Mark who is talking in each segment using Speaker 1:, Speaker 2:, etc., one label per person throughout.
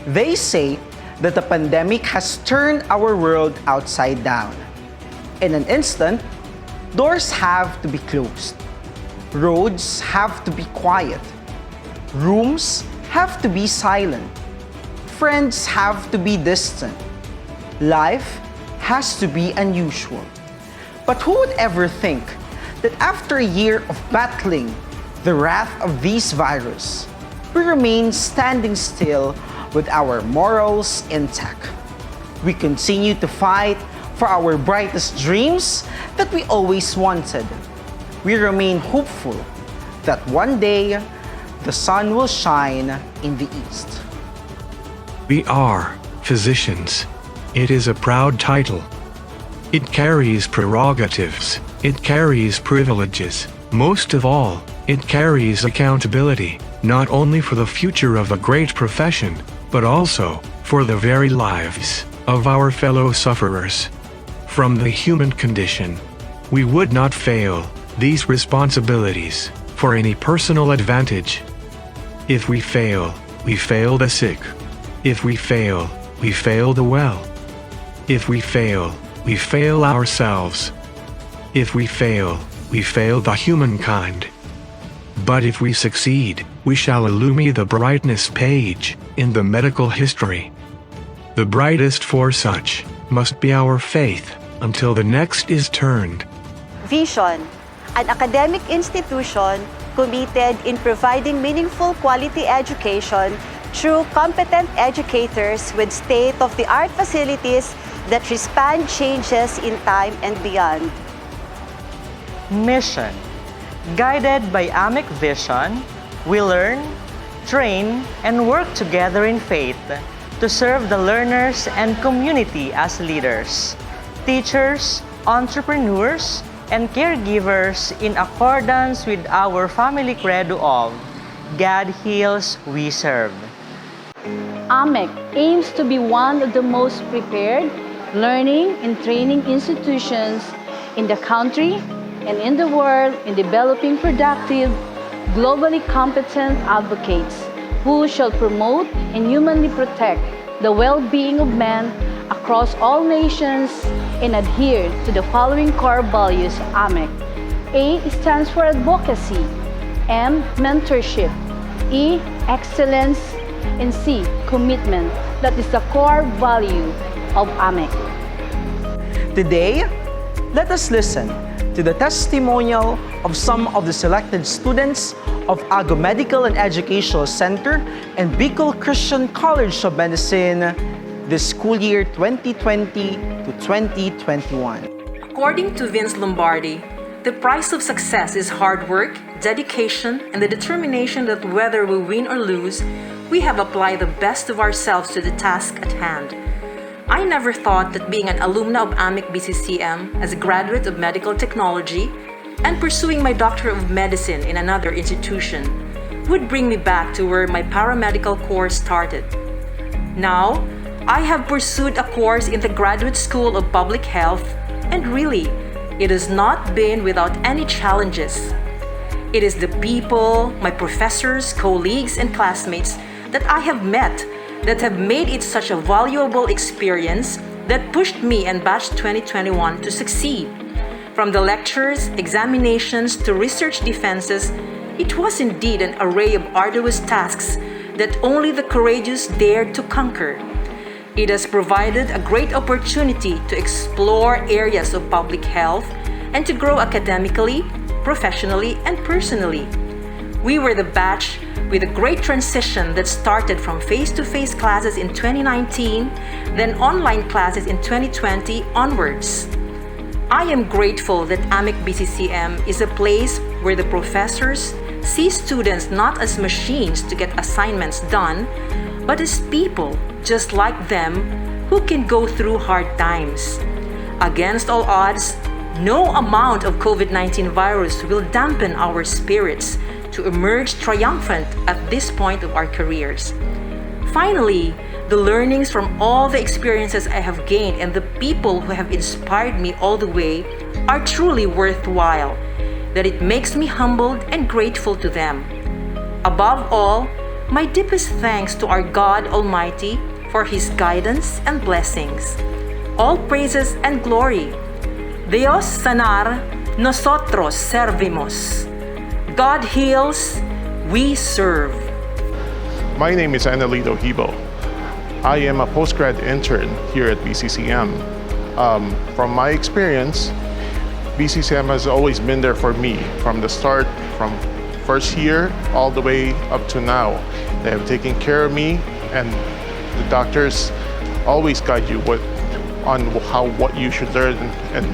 Speaker 1: They say that the pandemic has turned our world upside down. In an instant, doors have to be closed. Roads have to be quiet. Rooms have to be silent. Friends have to be distant. Life has to be unusual. But who would ever think that after a year of battling the wrath of this virus, we remain standing still with our morals intact? We continue to fight for our brightest dreams that we always wanted. We remain hopeful that one day the sun will shine in the east.
Speaker 2: We are physicians. It is a proud title. It carries prerogatives. It carries privileges. Most of all, it carries accountability, not only for the future of a great profession, but also for the very lives of our fellow sufferers. From the human condition, we would not fail these responsibilities for any personal advantage. If we fail the sick. If we fail the well. If we fail ourselves. If we fail the humankind. But if we succeed, we shall illumine the brightness page in the medical history. The brightest for such must be our faith until the next is turned.
Speaker 3: Vision, an academic institution committed in providing meaningful quality education through competent educators with state-of-the-art facilities that respond changes in time and beyond.
Speaker 4: Mission. Guided by AMEC vision, we learn, train, and work together in faith to serve the learners and community as leaders, teachers, entrepreneurs, and caregivers in accordance with our family credo of God heals, we serve.
Speaker 5: AMEC aims to be one of the most prepared learning and training institutions in the country and in the world in developing productive, globally competent advocates who shall promote and humanly protect the well-being of man across all nations and adhere to the following core values AMEC. A stands for advocacy, M, mentorship, E, excellence, and C, commitment. That is the core value of AMEC.
Speaker 1: Today, let us listen to the testimonial of some of the selected students of Ago Medical and Educational Center and Bicol Christian College of Medicine this school year 2020 to 2021.
Speaker 6: According to Vince Lombardi, the price of success is hard work, dedication, and the determination that whether we win or lose, we have applied the best of ourselves to the task at hand. I never thought that being an alumna of AMEC BCCM as a graduate of medical technology and pursuing my Doctor of Medicine in another institution would bring me back to where my paramedical course started. Now, I have pursued a course in the Graduate School of Public Health, and really, it has not been without any challenges. It is the people, my professors, colleagues, and classmates that I have met that have made it such a valuable experience that pushed me and Batch 2021 to succeed. From the lectures, examinations, to research defenses, it was indeed an array of arduous tasks that only the courageous dared to conquer. It has provided a great opportunity to explore areas of public health and to grow academically, professionally, and personally. We were the batch with a great transition that started from face-to-face classes in 2019, then online classes in 2020 onwards. I am grateful that AMEC BCCM is a place where the professors see students not as machines to get assignments done, but as people just like them who can go through hard times. Against all odds, no amount of COVID-19 virus will dampen our spirits to emerge triumphant at this point of our careers. Finally, the learnings from all the experiences I have gained and the people who have inspired me all the way are truly worthwhile, that it makes me humbled and grateful to them. Above all, My deepest thanks to our God Almighty for His guidance and blessings. All praises and glory. Dios sanar, nosotros servimos. God heals, we serve.
Speaker 7: My name is Annalito Hibo. I am a postgrad intern here at BCCM. From my experience, BCCM has always been there for me from the start, from first year all the way up to now. They have taken care of me, and the doctors always guide you on what you should learn and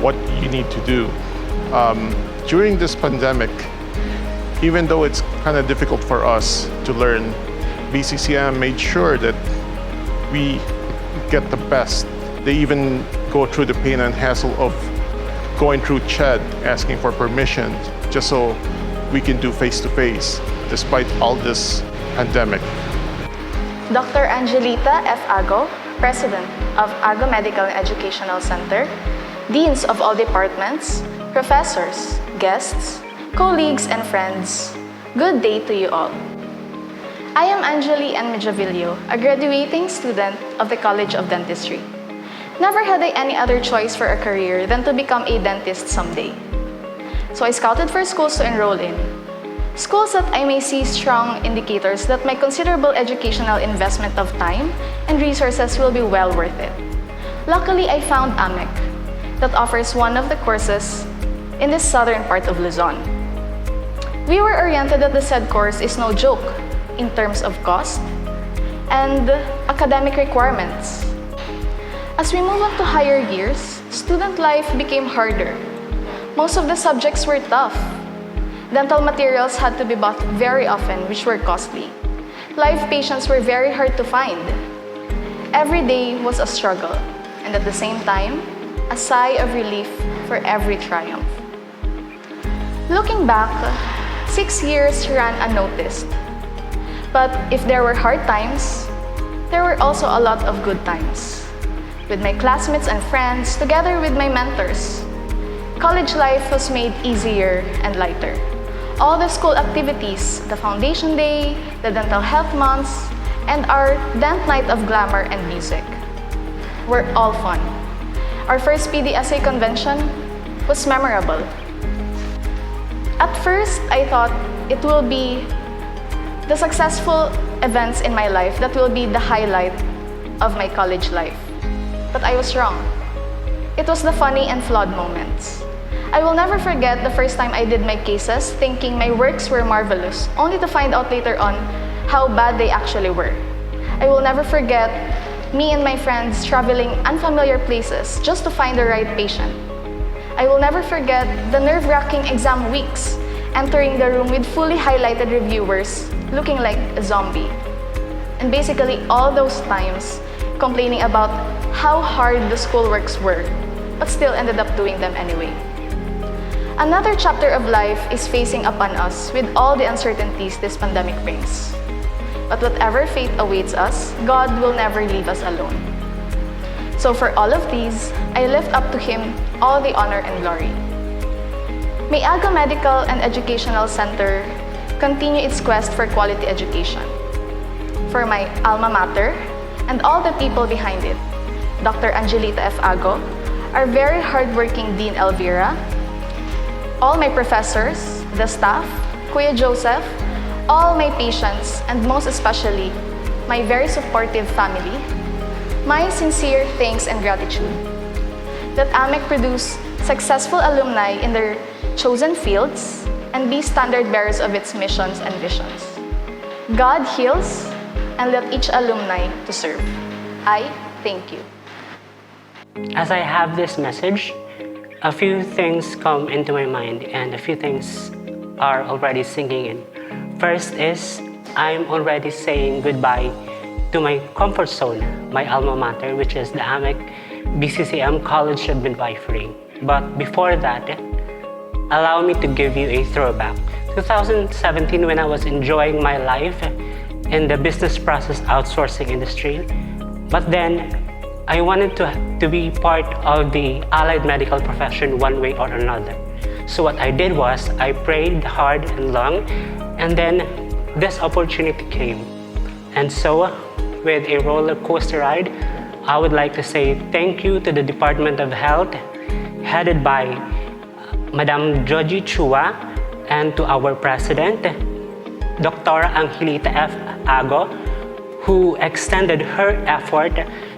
Speaker 7: what you need to do. During this pandemic, even though it's kind of difficult for us to learn, BCCM made sure that we get the best. They even go through the pain and hassle of going through CHED, asking for permission, just so we can do face-to-face, despite all this pandemic.
Speaker 8: Dr. Angelita F. Ago, President of Ago Medical and Educational Center, Deans of all departments, professors, guests, colleagues, and friends, good day to you all. I am Angeli N. Medjavillo, a graduating student of the College of Dentistry. Never had I any other choice for a career than to become a dentist someday. So I scouted for schools to enroll in. Schools that I may see strong indicators that my considerable educational investment of time and resources will be well worth it. Luckily, I found AMEC that offers one of the courses in this southern part of Luzon. We were oriented that the said course is no joke in terms of cost and academic requirements. As we move on to higher years, student life became harder. Most of the subjects were tough. Dental materials had to be bought very often, which were costly. Live patients were very hard to find. Every day was a struggle, and at the same time, a sigh of relief for every triumph. Looking back, 6 years ran unnoticed. But if there were hard times, there were also a lot of good times. With my classmates and friends, together with my mentors, college life was made easier and lighter. All the school activities, the foundation day, the dental health months, and our Dent Night of Glamour and Music were all fun. Our first PDSA convention was memorable. At first, I thought it will be the successful events in my life that will be the highlight of my college life. But I was wrong. It was the funny and flawed moments. I will never forget the first time I did my cases thinking my works were marvelous, only to find out later on how bad they actually were. I will never forget me and my friends traveling unfamiliar places just to find the right patient. I will never forget the nerve-wracking exam weeks, entering the room with fully highlighted reviewers looking like a zombie. And basically all those times complaining about how hard the schoolworks were, but still ended up doing them anyway. Another chapter of life is facing upon us with all the uncertainties this pandemic brings. But whatever fate awaits us, God will never leave us alone. So for all of these, I lift up to Him all the honor and glory. May Ago Medical and Educational Center continue its quest for quality education. For my alma mater and all the people behind it, Dr. Angelita F. Ago, our very hardworking Dean Elvira, all my professors, the staff, Kuya Joseph, all my patients, and most especially, my very supportive family, my sincere thanks and gratitude that AMEC produce successful alumni in their chosen fields and be standard bearers of its missions and visions. God heals and let each alumni to serve. I thank you.
Speaker 9: As I have this message, a few things come into my mind and a few things are already sinking in. First is, I'm already saying goodbye to my comfort zone, my alma mater, which is the AMEC BCCM College of Midwifery. But before that, allow me to give you a throwback. 2017, when I was enjoying my life in the business process outsourcing industry, but then I wanted to be part of the allied medical profession one way or another. So what I did was I prayed hard and long, and then this opportunity came. And so, with a roller coaster ride, I would like to say thank you to the Department of Health, headed by Madam Joji Chua, and to our President, Dr. Angelita F. Ago, who extended her effort,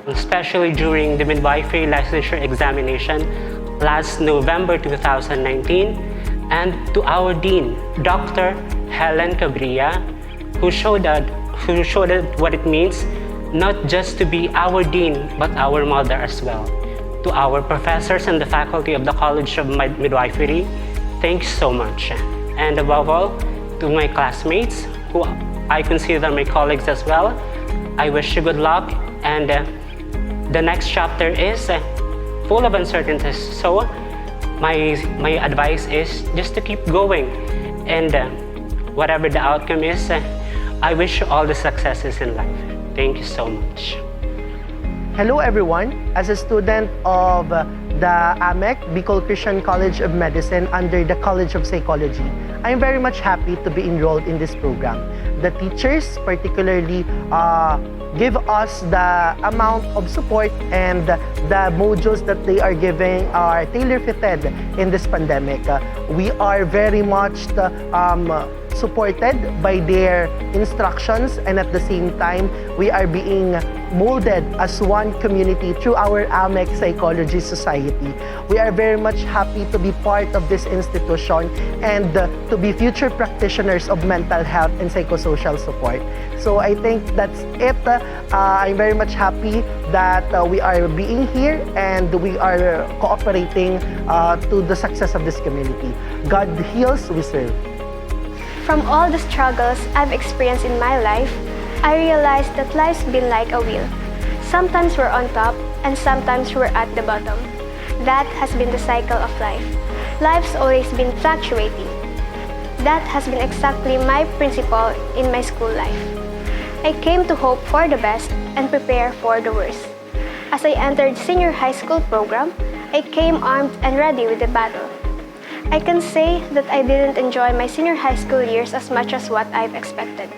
Speaker 9: especially during the midwifery licensure examination last November 2019, and to our Dean, Dr. Helen Cabrilla, who showed us what it means not just to be our dean, but our mother as well. To our professors and the faculty of the College of Midwifery, thanks so much. And above all, to my classmates, who I consider my colleagues as well, I wish you good luck. And the next chapter is full of uncertainties. So my advice is just to keep going. And whatever the outcome is, I wish you all the successes in life. Thank you so much.
Speaker 10: Hello everyone. As a student of the AMEC, Bicol Christian College of Medicine under the College of Psychology, I am very much happy to be enrolled in this program. The teachers particularly give us the amount of support, and the modules that they are giving are tailor-fitted in this pandemic. We are very much supported by their instructions, and at the same time, we are being molded as one community through our AMEC Psychology Society. We are very much happy to be part of this institution and to be future practitioners of mental health and psychosocial support. So I think that's it. I'm very much happy that we are being here and we are cooperating to the success of this community. God heals, we serve.
Speaker 11: From all the struggles I've experienced in my life, I realized that life's been like a wheel. Sometimes we're on top and sometimes we're at the bottom. That has been the cycle of life. Life's always been fluctuating. That has been exactly my principle in my school life. I came to hope for the best and prepare for the worst. As I entered senior high school program, I came armed and ready with the battle. I can say that I didn't enjoy my senior high school years as much as what I've expected.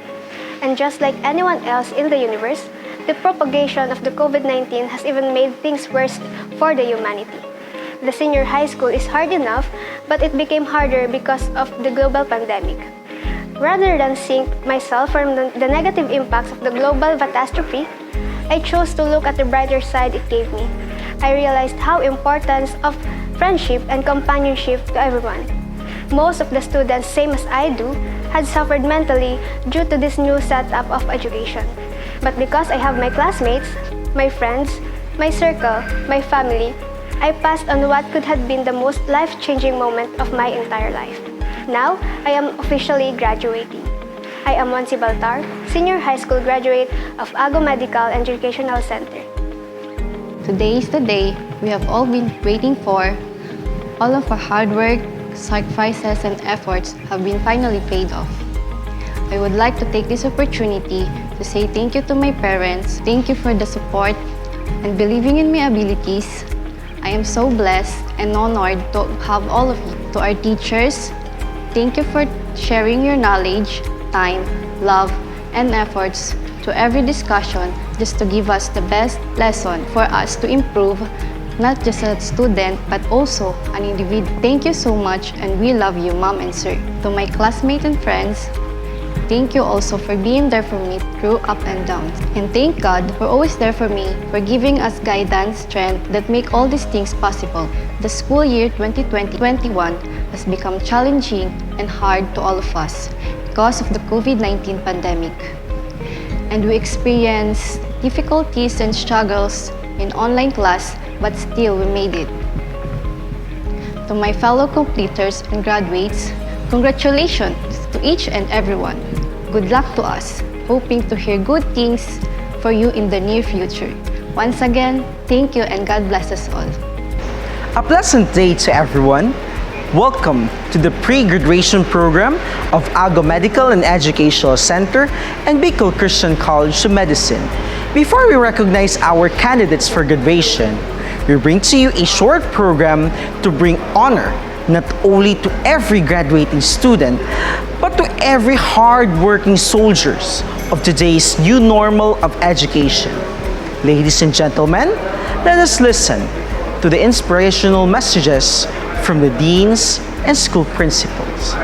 Speaker 11: And just like anyone else in the universe, the propagation of the COVID-19 has even made things worse for the humanity. The senior high school is hard enough, but it became harder because of the global pandemic. Rather than sink myself from the negative impacts of the global catastrophe, I chose to look at the brighter side it gave me. I realized how important of friendship and companionship to everyone. Most of the students, same as I do, had suffered mentally due to this new setup of education. But because I have my classmates, my friends, my circle, my family, I passed on what could have been the most life-changing moment of my entire life. Now, I am officially graduating. I am Monsi Baltar, senior high school graduate of Ago Medical and Educational Center.
Speaker 12: Today is the day we have all been waiting for. All of our hard work, sacrifices, and efforts have been finally paid off. I would like to take this opportunity to say thank you to my parents. Thank you for the support and believing in my abilities. I am so blessed and honored to have all of you. To our teachers, thank you for sharing your knowledge, time, love, and efforts to every discussion just to give us the best lesson for us to improve, not just as a student, but also an individual. Thank you so much, and we love you, Mom and Sir. To my classmates and friends, thank you also for being there for me through up and downs. And thank God for always there for me, for giving us guidance, strength that make all these things possible. The school year 2020-21 has become challenging and hard to all of us because of the COVID-19 pandemic. And we experienced difficulties and struggles in online class, but still we made it. To my fellow completers and graduates, congratulations to each and everyone. Good luck to us, hoping to hear good things for you in the near future. Once again, thank you and God bless us all.
Speaker 1: A pleasant day to everyone. Welcome to the pre-graduation program of Ago Medical and Educational Center and Bicol Christian College of Medicine. Before we recognize our candidates for graduation, we bring to you a short program to bring honor not only to every graduating student, but to every hard-working soldiers of today's new normal of education. Ladies and gentlemen, let us listen to the inspirational messages from the deans and school principals.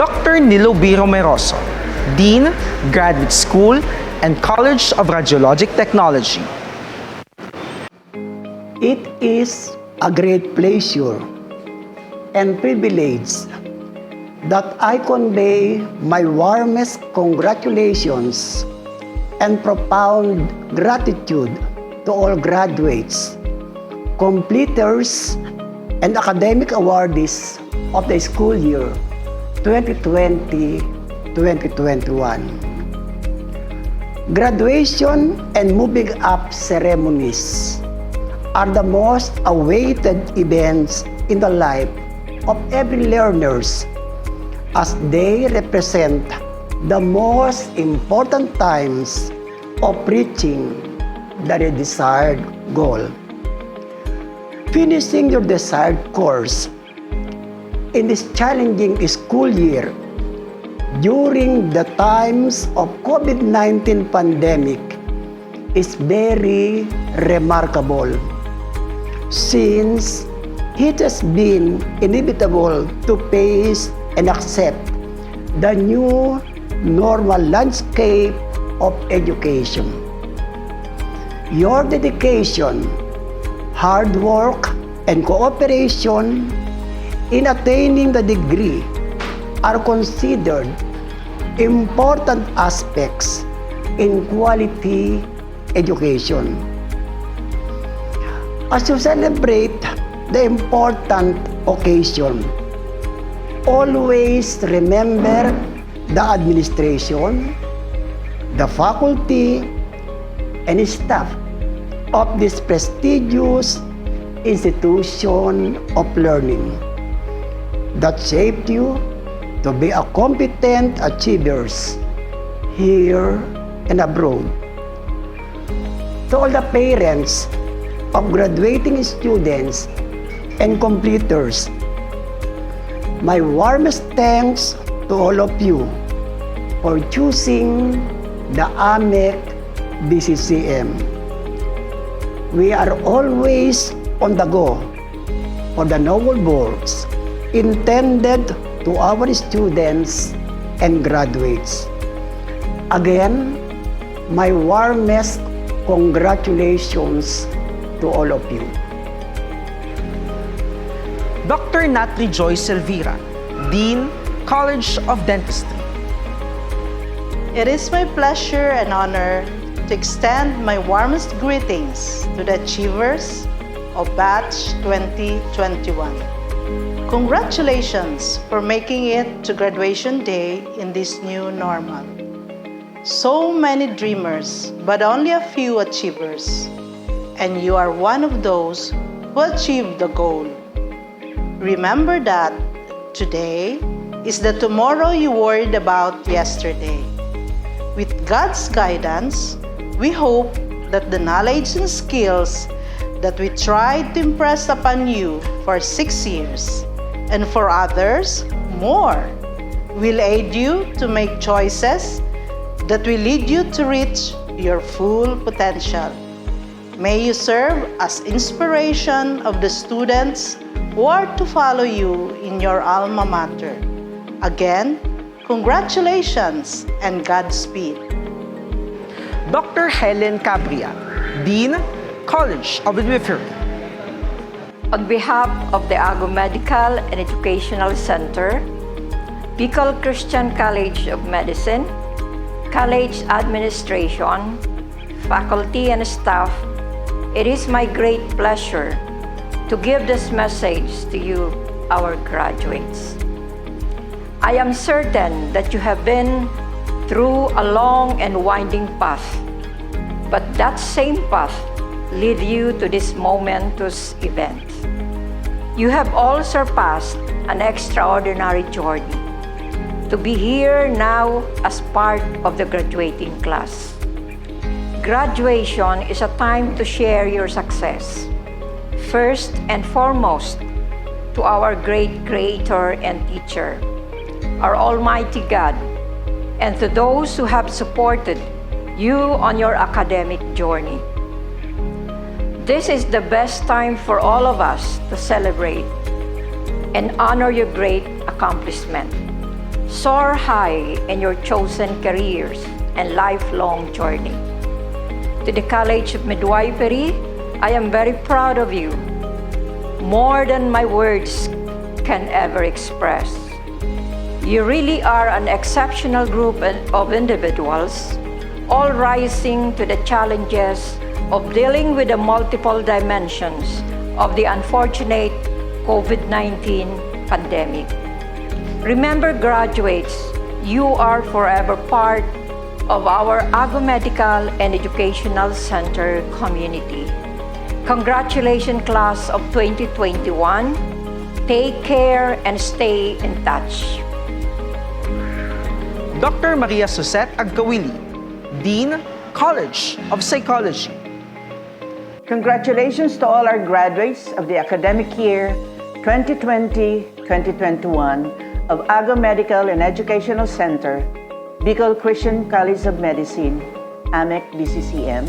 Speaker 1: Dr. Nilo B. Romeroso, Dean, Graduate School and College of Radiologic Technology.
Speaker 13: It is a great pleasure and privilege that I convey my warmest congratulations and profound gratitude to all graduates, completers, and academic awardees of the school year 2020-2021. Graduation and moving up ceremonies are the most awaited events in the life of every learners, as they represent the most important times of reaching the desired goal. Finishing your desired course in this challenging school year during the times of COVID-19 pandemic is very remarkable, since it has been inevitable to face and accept the new normal landscape of education. Your dedication, hard work, and cooperation in attaining the degree are considered important aspects in quality education. As you celebrate the important occasion, always remember the administration, the faculty, and staff of this prestigious institution of learning that shaped you to be a competent achievers here and abroad. To all the parents of graduating students and completers, my warmest thanks to all of you for choosing the AMEC BCCM. We are always on the go for the noble works intended to our students and graduates. Again, my warmest congratulations to all of you.
Speaker 1: Dr. Natri Joyce Elvira, Dean, College of Dentistry.
Speaker 14: It is my pleasure and honor to extend my warmest greetings to the achievers of Batch 2021. Congratulations for making it to graduation day in this new normal. So many dreamers, but only a few achievers. And you are one of those who achieved the goal. Remember that today is the tomorrow you worried about yesterday. With God's guidance, we hope that the knowledge and skills that we tried to impress upon you for 6 years, and for others, more, will aid you to make choices that will lead you to reach your full potential. May you serve as inspiration of the students who are to follow you in your alma mater. Again, congratulations and Godspeed.
Speaker 1: Dr. Helen Cabria, Dean, College of Midwifery.
Speaker 15: On behalf of the Ago Medical and Educational Center, Bicol Christian College of Medicine, college administration, faculty and staff, it is my great pleasure to give this message to you, our graduates. I am certain that you have been through a long and winding path, but that same path led you to this momentous event. You have all surpassed an extraordinary journey to be here now as part of the graduating class. Graduation is a time to share your success, first and foremost to our great Creator and Teacher, our Almighty God, and to those who have supported you on your academic journey. This is the best time for all of us to celebrate and honor your great accomplishment. Soar high in your chosen careers and lifelong journey. To the College of Midwifery, I am very proud of you, more than my words can ever express. You really are an exceptional group of individuals, all rising to the challenges of dealing with the multiple dimensions of the unfortunate COVID-19 pandemic. Remember, graduates, you are forever part of our Ago Medical and Educational Center community. Congratulations, class of 2021. Take care and stay in touch.
Speaker 1: Dr. Maria Susette Agkawili, Dean, College of Psychology.
Speaker 16: Congratulations to all our graduates of the academic year 2020-2021 of Ago Medical and Educational Center, Bicol Christian College of Medicine, AMEC BCCM,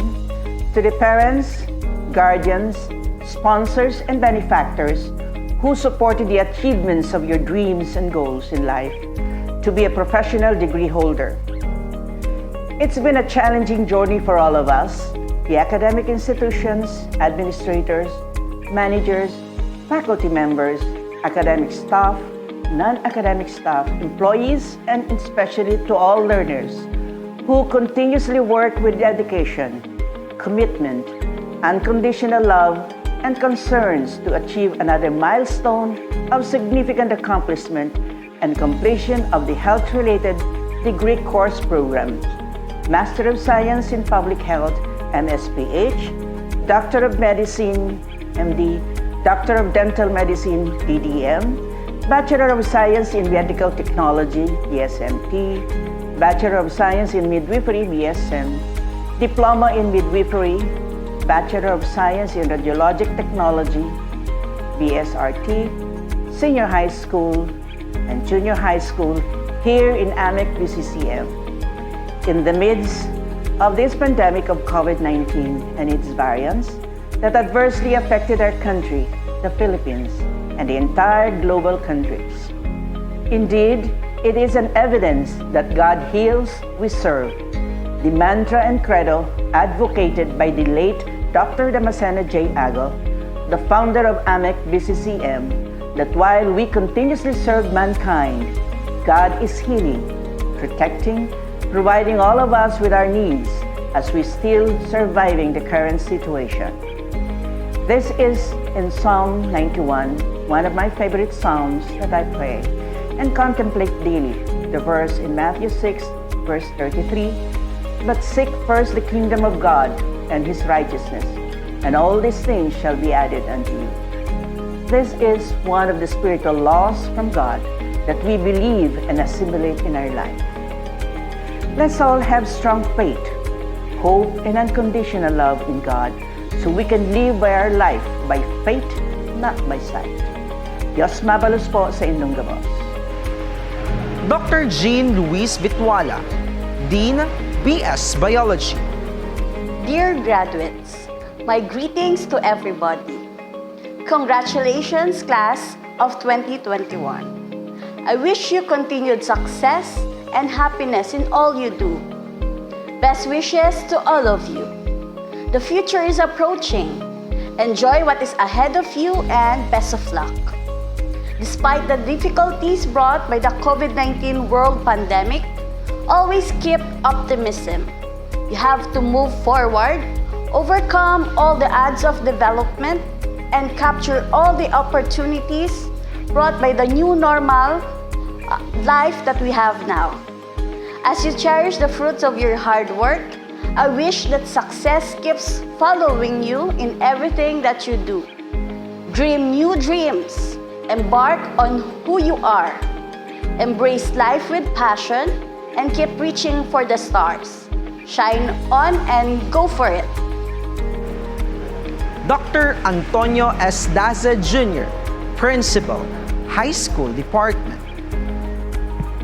Speaker 16: to the parents, guardians, sponsors, and benefactors who supported the achievements of your dreams and goals in life to be a professional degree holder. It's been a challenging journey for all of us, the academic institutions, administrators, managers, faculty members, academic staff, non-academic staff, employees, and especially to all learners who continuously work with dedication, commitment, unconditional love, and concerns to achieve another milestone of significant accomplishment and completion of the health-related degree course programs, Master of Science in Public Health, MSPH, Doctor of Medicine, MD, Doctor of Dental Medicine, DDM, Bachelor of Science in Medical Technology, BSMT, Bachelor of Science in Midwifery, BSM, Diploma in Midwifery, Bachelor of Science in Radiologic Technology, BSRT, Senior High School, and Junior High School here in AMEC BCCM. In the midst of this pandemic of COVID-19 and its variants that adversely affected our country, the Philippines, and the entire global countries. Indeed, it is an evidence that God heals, we serve, the mantra and credo advocated by the late Dr. Damasceno J. Ago, the founder of AMEC BCCM, that while we continuously serve mankind, God is healing, protecting, providing all of us with our needs as we still surviving the current situation. This is in Psalm 91, one of my favorite psalms that I pray and contemplate daily, the verse in Matthew 6, verse 33, "But seek first the kingdom of God and His righteousness, and all these things shall be added unto you." This is one of the spiritual laws from God that we believe and assimilate in our life. Let's all have strong faith, hope, and unconditional love in God so we can live by our life by faith, not by sight. Diyos mabalos po sa inyong gabos.
Speaker 1: Dr. Jean Luis Vitwala, Dean, BS Biology.
Speaker 17: Dear graduates, my greetings to everybody. Congratulations, class of 2021. I wish you continued success and happiness in all you do. Best wishes to all of you. The future is approaching. Enjoy what is ahead of you and best of luck. Despite the difficulties brought by the COVID-19 world pandemic, always keep optimism. You have to move forward, overcome all the odds of development, and capture all the opportunities brought by the new normal life that we have now. As you cherish the fruits of your hard work, I wish that success keeps following you in everything that you do. Dream new dreams. Embark on who you are. Embrace life with passion and keep reaching for the stars. Shine on and go for it.
Speaker 1: Dr. Antonio S. Daza Jr., Principal, High School Department.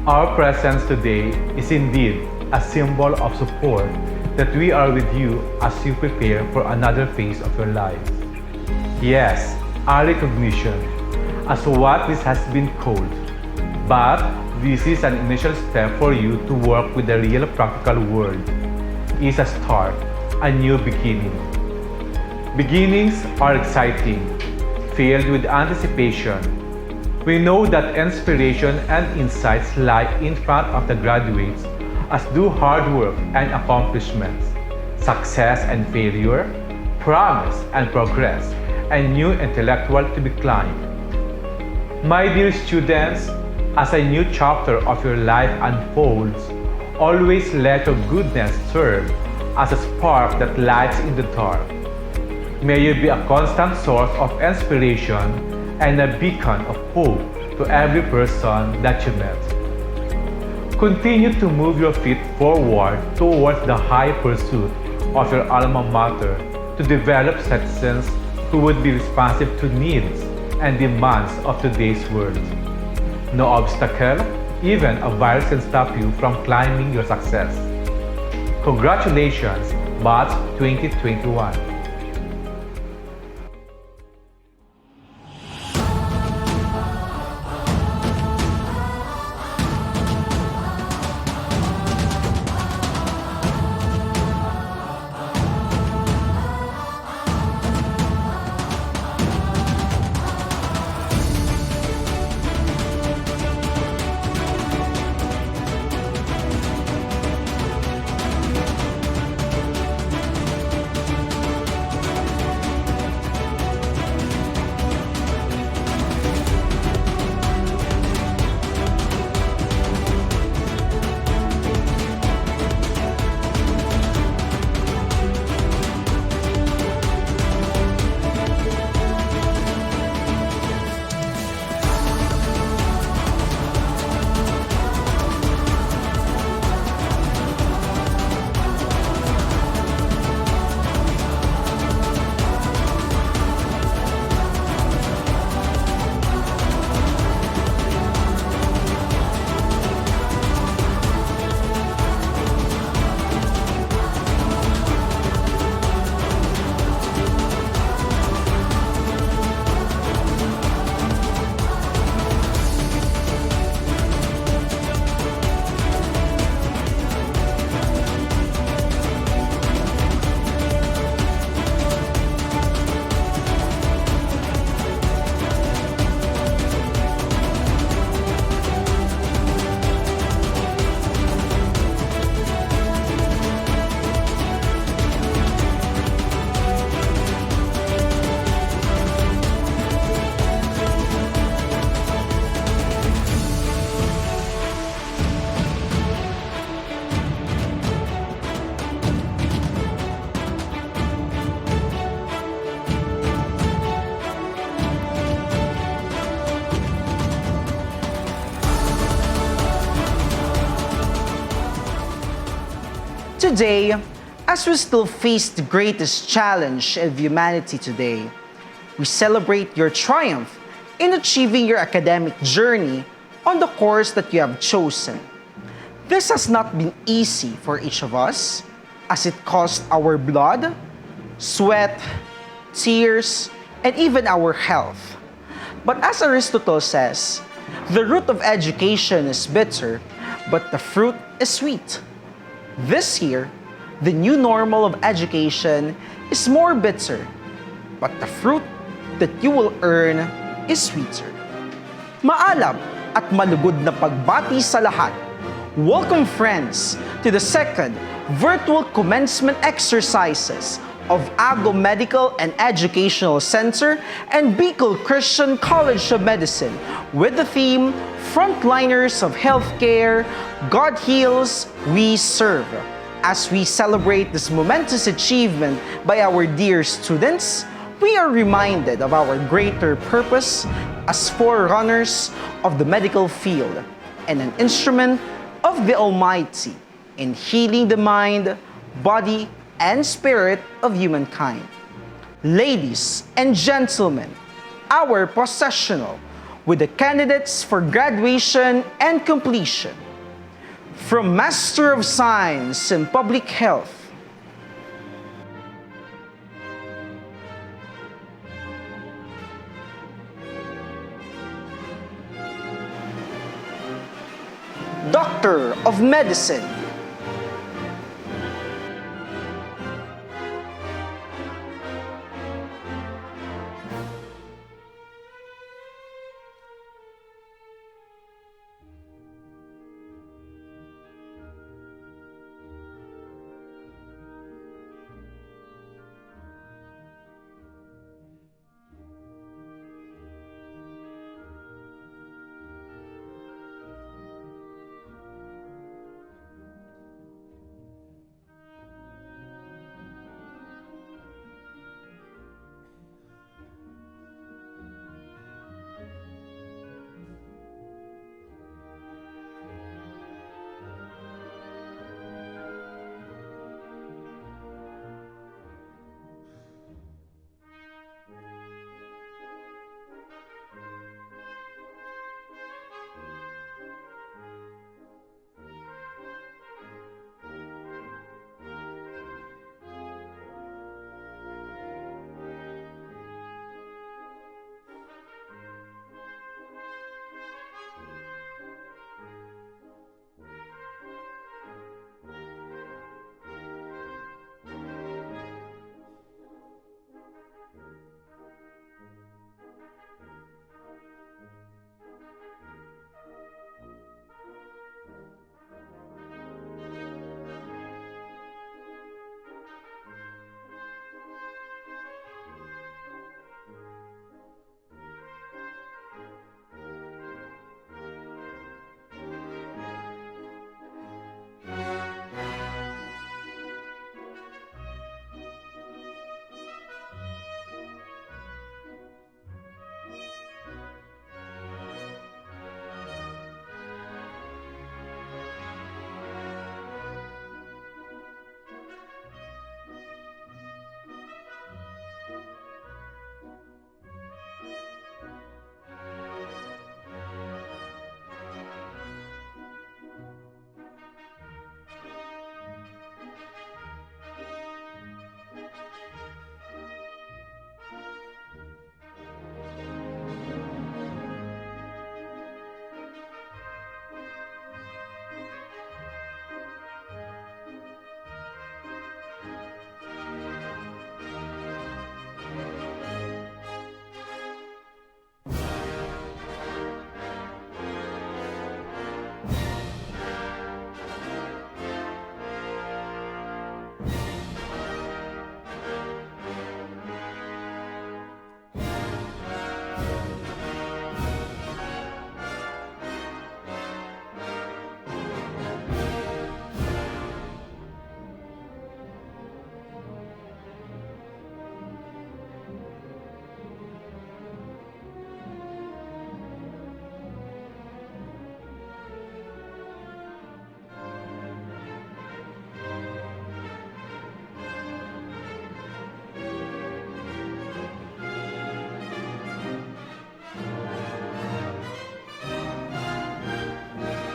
Speaker 18: Our presence today is indeed a symbol of support that we are with you as you prepare for another phase of your lives. Yes, our recognition as what this has been called, but this is an initial step for you to work with the real practical world. It's a start, a new beginning. Beginnings are exciting, filled with anticipation. We know that inspiration and insights lie in front of the graduates as do hard work and accomplishments, success and failure, promise and progress, and new intellectual to be climbed. My dear students, as a new chapter of your life unfolds, always let your goodness serve as a spark that lights in the dark. May you be a constant source of inspiration and a beacon of hope to every person that you met. Continue to move your feet forward towards the high pursuit of your alma mater to develop citizens who would be responsive to needs and demands of today's world. No obstacle, even a virus, can stop you from climbing your success. Congratulations, Batch 2021.
Speaker 1: Today, as we still face the greatest challenge of humanity today, we celebrate your triumph in achieving your academic journey on the course that you have chosen. This has not been easy for each of us, as it cost our blood, sweat, tears, and even our health. But as Aristotle says, the root of education is bitter, but the fruit is sweet. This year, the new normal of education is more bitter, but the fruit that you will earn is sweeter. Maalam at malugod na pagbati sa lahat. Welcome, friends, to the second virtual commencement exercises of Ago Medical and Educational Center and Bicol Christian College of Medicine with the theme Frontliners of Healthcare, God Heals, We Serve. As we celebrate this momentous achievement by our dear students, we are reminded of our greater purpose as forerunners of the medical field and an instrument of the Almighty in healing the mind, body, and spirit of humankind. Ladies and gentlemen, our processional with the candidates for graduation and completion. From Master of Science in Public Health, Doctor of Medicine,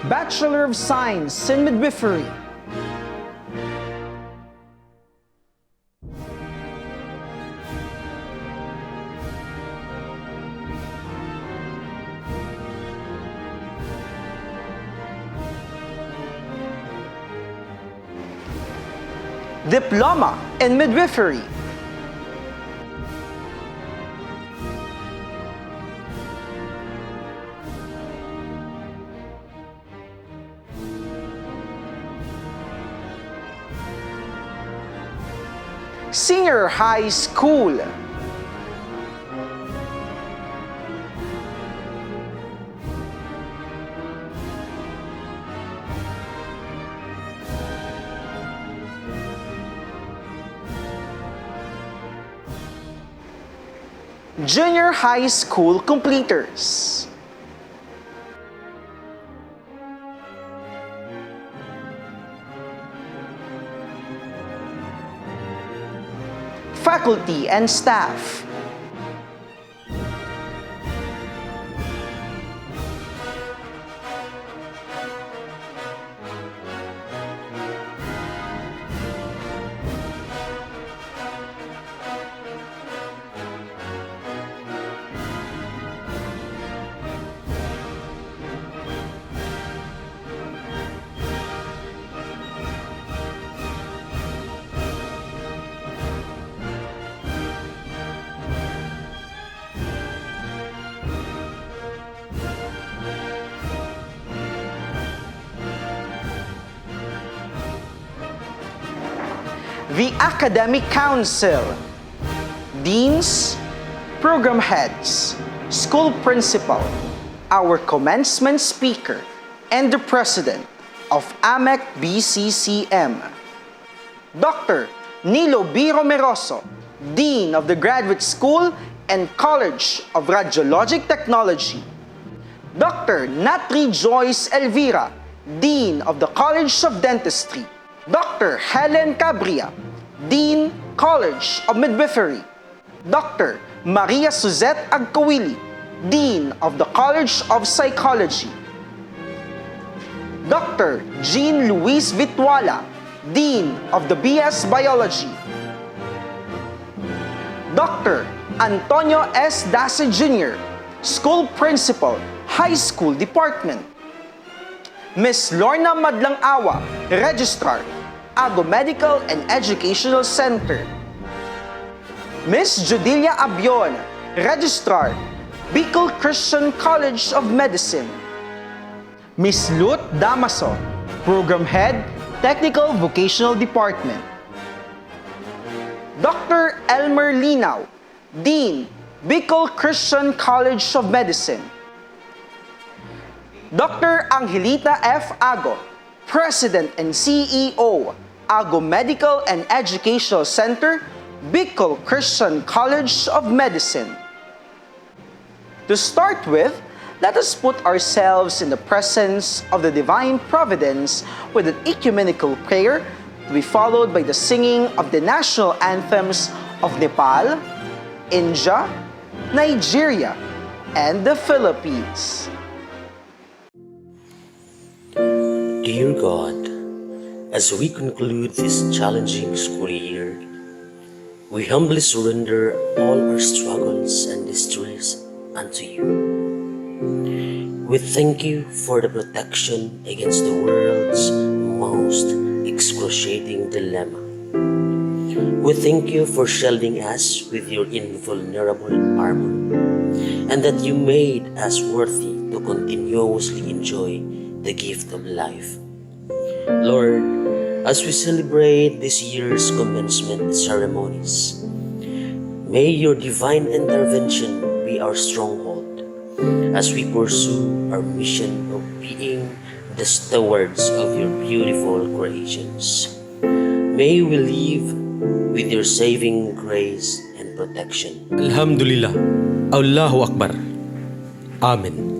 Speaker 1: Bachelor of Science in Midwifery, Diploma in Midwifery, Senior High School, Junior High School completers, faculty and staff. The Academic Council, Deans, Program Heads, School Principal, our Commencement Speaker, and the President of AMEC BCCM. Dr. Nilo B. Romeroso, Dean of the Graduate School and College of Radiologic Technology. Dr. Natri Joyce Elvira, Dean of the College of Dentistry. Dr. Helen Cabria, Dean, College of Midwifery. Dr. Maria Suzette Agkawili, Dean of the College of Psychology. Dr. Jean Luis Vitwala, Dean of the BS Biology. Dr. Antonio S. Dase Jr., School Principal, High School Department. Ms. Lorna Madlang-Awa, Registrar, Ago Medical and Educational Center. Ms. Judilia Abion, Registrar, Bicol Christian College of Medicine. Ms. Lut Damaso, Program Head, Technical Vocational Department. Dr. Elmer Linaw, Dean, Bicol Christian College of Medicine. Dr. Angelita F. Ago, President and CEO, Ago Medical and Educational Center, Bicol Christian College of Medicine. To start with, let us put ourselves in the presence of the Divine Providence with an ecumenical prayer to be followed by the singing of the national anthems of Nepal, India, Nigeria, and the Philippines.
Speaker 19: Dear God, as we conclude this challenging school year, we humbly surrender all our struggles and distress unto you. We thank you for the protection against the world's most excruciating dilemma. We thank you for shielding us with your invulnerable armor, and that you made us worthy to continuously enjoy the gift of life. Lord, as we celebrate this year's commencement ceremonies, may your divine intervention be our stronghold as we pursue our mission of being the stewards of your beautiful creations. May we live with your saving grace and protection.
Speaker 20: Alhamdulillah. Allahu Akbar. Amen.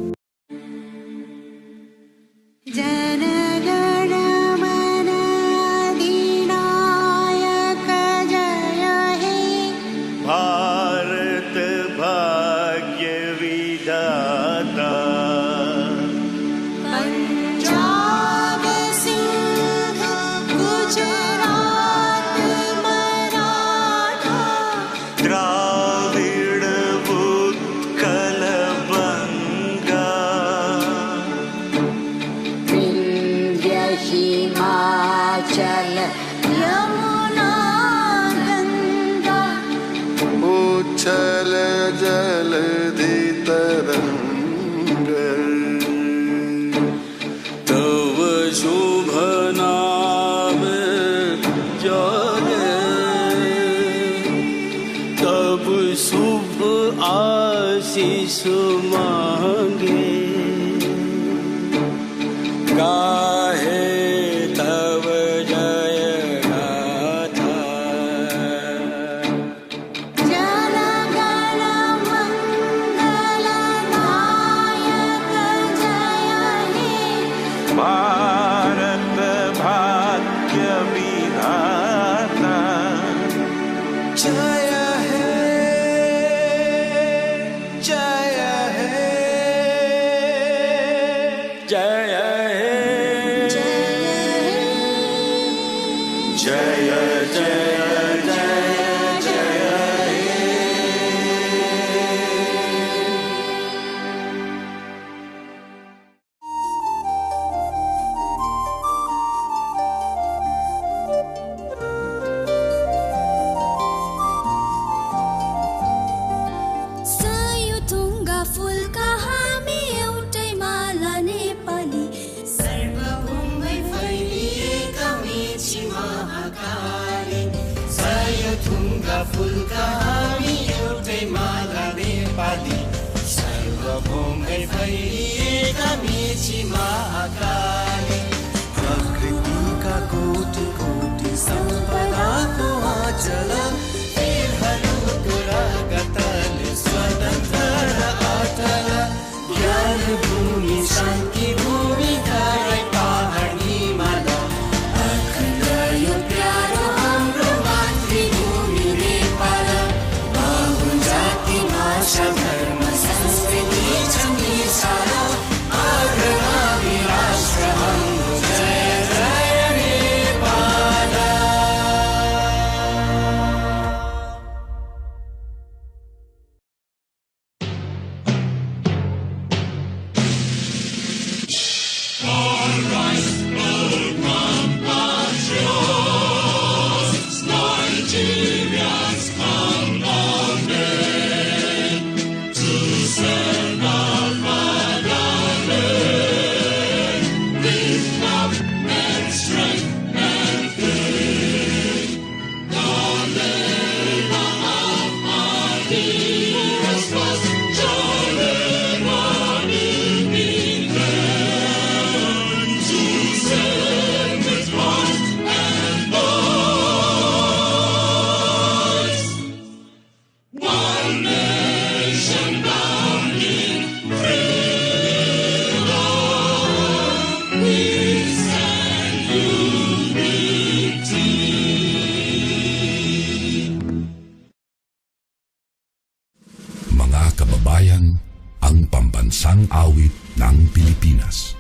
Speaker 21: Mga kababayan, ang pambansang awit ng Pilipinas.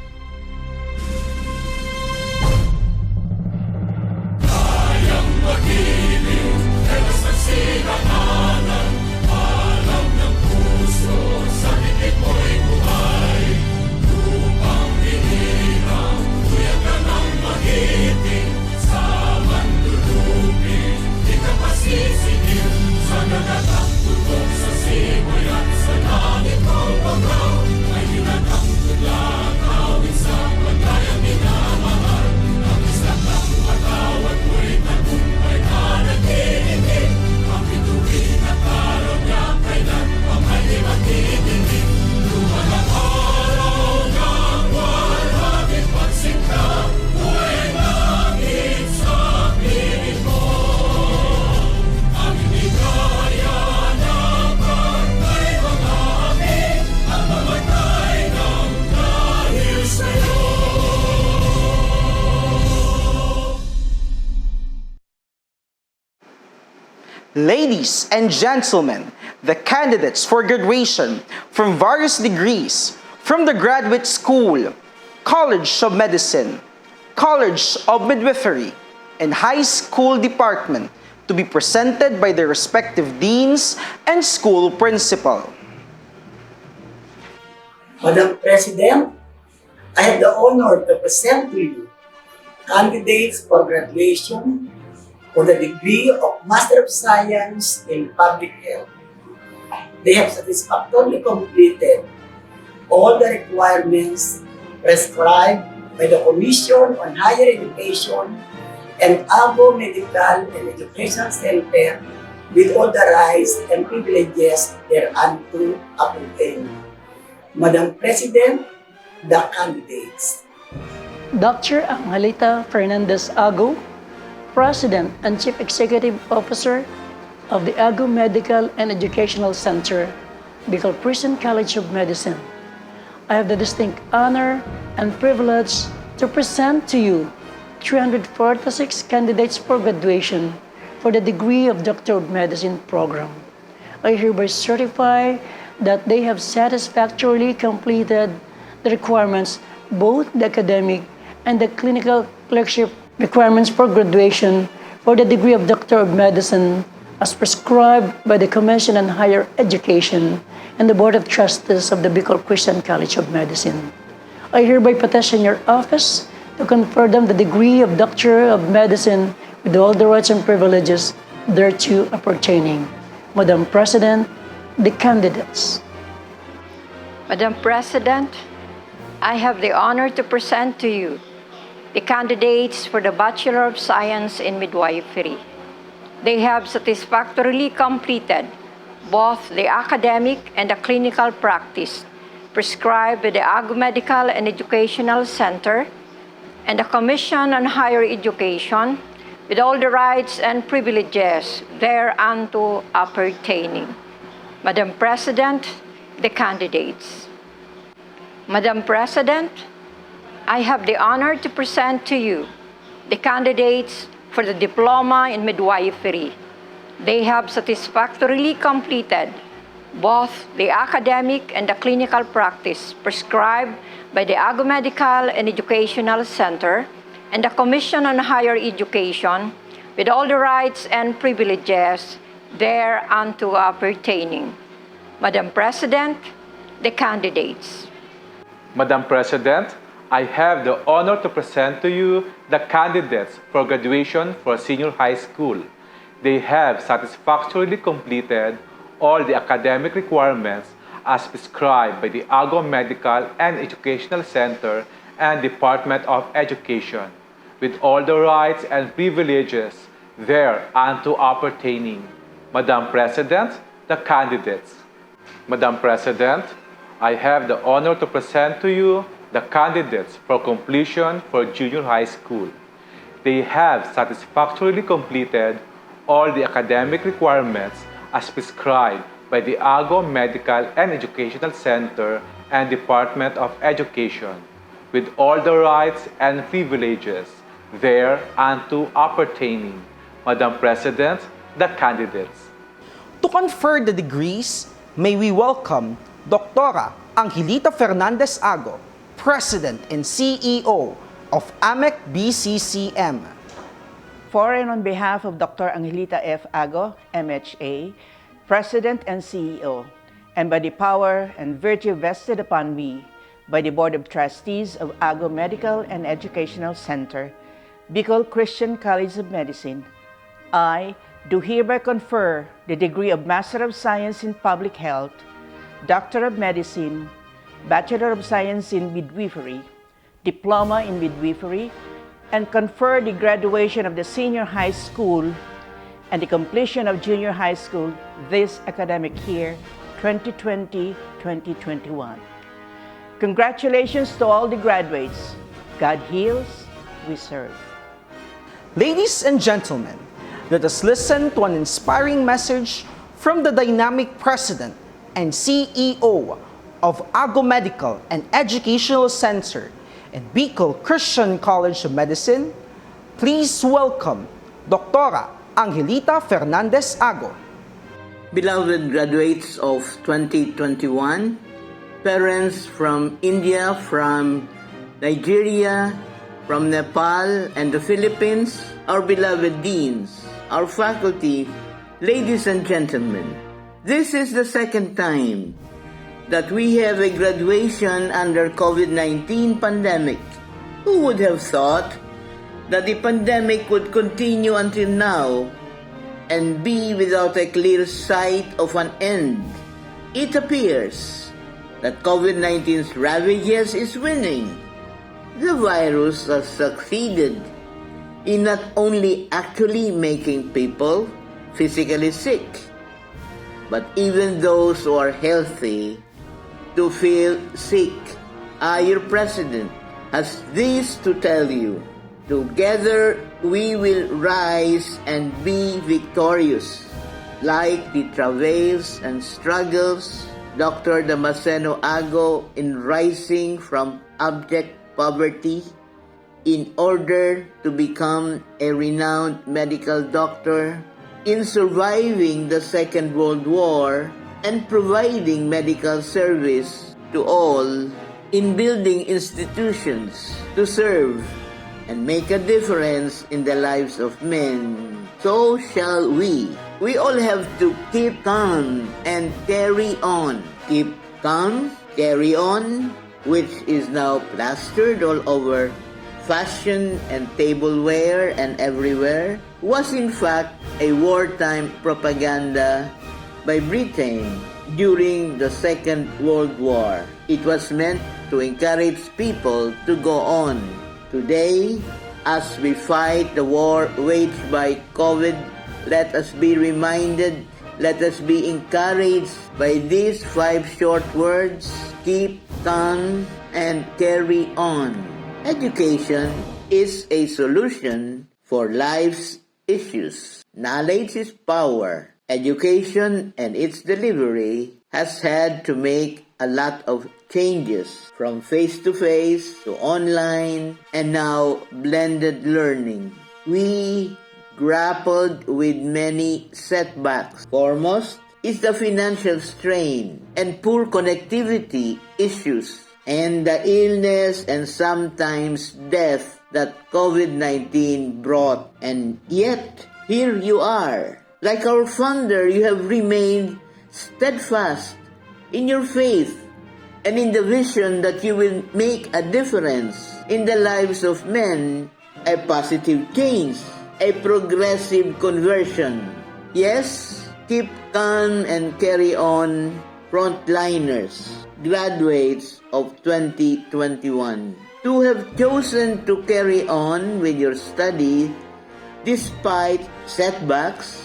Speaker 22: Kayang magiliw, dalas ng sinakanan, alam ng puso, sa dikit mo'y buhay. Lupang hinirang, kuya ka ng magiting, sa manlulupin, di ka pasisigil, sa nagatang putok sa simoy at sa langit mong pagkaw, ay hinatang tudlang awit sa paglayang minamahal. Ang isang ng matawad mo'y tagumpay na nagtitindig, ang bituin at araw niya kailan ang hindi magtitindig. Luman ang araw ng walhagin pagsinta, buhay langit sa piling mo. Ang hindi kaya ng pagkay mga amin, ang mamatay ng dahil sa'yo.
Speaker 1: Ladies and gentlemen, the candidates for graduation from various degrees from the Graduate School, College of Medicine, College of Midwifery, and High School Department to be presented by their respective deans and school principal.
Speaker 23: Madam President, I have the honor to present to you candidates for graduation for the degree of Master of Science in Public Health. They have satisfactorily completed all the requirements prescribed by the Commission on Higher Education and AGO Medical and Education Center with all the rights and privileges thereunto appertaining. Madam President, the candidates.
Speaker 24: Dr. Angelita Fernandez Ago, President and Chief Executive Officer of the AGO Medical and Educational Center, Bicol Christian College of Medicine. I have the distinct honor and privilege to present to you 346 candidates for graduation for the degree of Doctor of Medicine program. I hereby certify that they have satisfactorily completed the requirements, both the academic and the clinical clerkship requirements for graduation for the degree of Doctor of Medicine as prescribed by the Commission on Higher Education and the Board of Trustees of the Bicol Christian College of Medicine. I hereby petition your office to confer them the degree of Doctor of Medicine with all the rights and privileges thereto appertaining. Madam President, the candidates.
Speaker 15: Madam President, I have the honor to present to you the candidates for the Bachelor of Science in Midwifery. They have satisfactorily completed both the academic and the clinical practice prescribed by the Ago Medical and Educational Center and the Commission on Higher Education with all the rights and privileges thereunto appertaining. Madam President, the candidates. Madam President, I have the honor to present to you the candidates for the Diploma in Midwifery. They have satisfactorily completed both the academic and the clinical practice prescribed by the Ago Medical and Educational Center and the Commission on Higher Education with all the rights and privileges thereunto appertaining. Madam President, the candidates.
Speaker 18: Madam President, I have the honor to present to you the candidates for graduation for senior high school. They have satisfactorily completed all the academic requirements as prescribed by the Ago Medical and Educational Center and Department of Education, with all the rights and privileges thereunto appertaining. Madam President, the candidates. Madam President, I have the honor to present to you the candidates for completion for junior high school. They have satisfactorily completed all the academic requirements as prescribed by the Ago Medical and Educational Center and Department of Education, with all the rights and privileges thereunto appertaining. Madam President, the candidates.
Speaker 1: To confer the degrees, may we welcome Dr. Angelita Fernandez Ago, President and CEO of AMEC BCCM.
Speaker 16: For and on behalf of Dr. Angelita F. Ago, MHA, President and CEO, and by the power and virtue vested upon me by the Board of Trustees of Ago Medical and Educational Center, Bicol Christian College of Medicine, I do hereby confer the degree of Master of Science in Public Health, Doctor of Medicine, Bachelor of Science in Midwifery, Diploma in Midwifery, and confer the graduation of the senior high school and the completion of junior high school this academic year, 2020-2021. Congratulations to all the graduates. God heals, we serve.
Speaker 1: Ladies and gentlemen, let us listen to an inspiring message from the dynamic President and CEO of Ago Medical and Educational Center and Bicol Christian College of Medicine. Please welcome Dr. Angelita Fernandez Ago.
Speaker 2: Beloved graduates of 2021, parents from India, from Nigeria, from Nepal and the Philippines, our beloved deans, our faculty, ladies and gentlemen, this is the second time that we have a graduation under COVID-19 pandemic. Who would have thought that the pandemic would continue until now and be without a clear sight of an end? It appears that COVID-19's ravages is winning. The virus has succeeded in not only actually making people physically sick, but even those who are healthy to feel sick. Your President has this to tell you: together we will rise and be victorious. Like the travails and struggles Dr. Damasceno Ago in rising from abject poverty in order to become a renowned medical doctor, in surviving the Second World War and providing medical service to all, in building institutions to serve and make a difference in the lives of men. So shall we. We all have to keep calm and carry on. Keep calm, carry on, which is now plastered all over fashion and tableware and everywhere, was in fact a wartime propaganda by Britain during the Second World War. It was meant to encourage people to go on. Today, as we fight the war waged by COVID, let us be reminded, let us be encouraged by these 5 short words: keep calm and carry on. Education is a solution for life's issues. Knowledge is power. Education and its delivery has had to make a lot of changes, from face-to-face to online and now blended learning. We grappled with many setbacks. Foremost is the financial strain and poor connectivity issues and the illness and sometimes death that COVID-19 brought. And yet, here you are. Like our founder, you have remained steadfast in your faith and in the vision that you will make a difference in the lives of men, a positive change, a progressive conversion. Yes, keep calm and carry on, frontliners, graduates of 2021. To have chosen to carry on with your study despite setbacks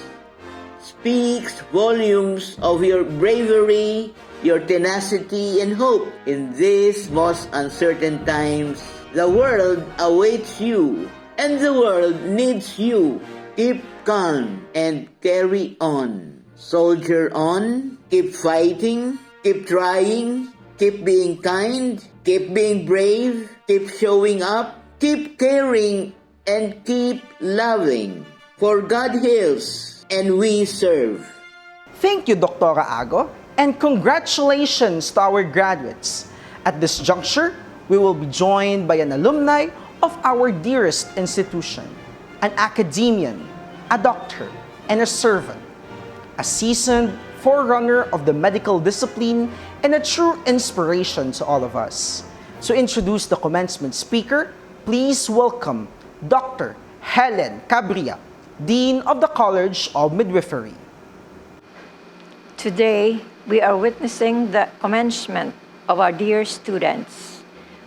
Speaker 2: speaks volumes of your bravery, your tenacity and hope. In these most uncertain times, the world awaits you and the world needs you. Keep calm and carry on. Soldier on, keep fighting, keep trying, keep being kind, keep being brave, keep showing up, keep caring and keep loving. For God heals and we serve.
Speaker 1: Thank you, Dr. Ago, and congratulations to our graduates. At this juncture, we will be joined by an alumni of our dearest institution, an academician, a doctor, and a servant, a seasoned forerunner of the medical discipline and a true inspiration to all of us. To introduce the commencement speaker, please welcome Dr. Helen Cabria, Dean of the College of Midwifery.
Speaker 15: Today, we are witnessing the commencement of our dear students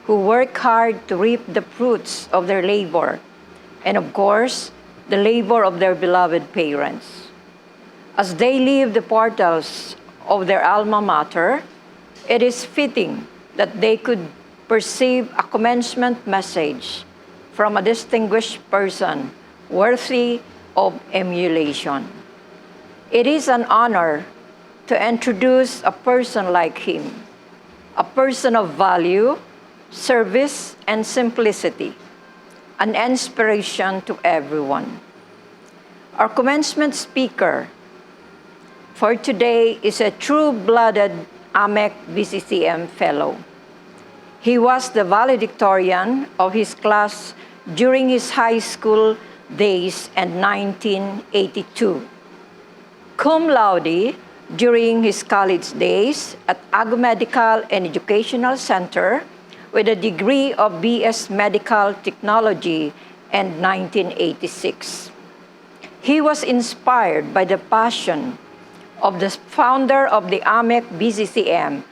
Speaker 15: who work hard to reap the fruits of their labor and, of course, the labor of their beloved parents. As they leave the portals of their alma mater, it is fitting that they could perceive a commencement message from a distinguished person worthy of emulation. It is an honor to introduce a person like him, a person of value, service, and simplicity, an inspiration to everyone. Our commencement speaker for today is a true-blooded AMEC BCCM Fellow. He was the valedictorian of his class during his high school days in 1982. Cum laude during his college days at Ago Medical and Educational Center with a degree of BS Medical Technology in 1986. He was inspired by the passion of the founder of the AMEC BCCM,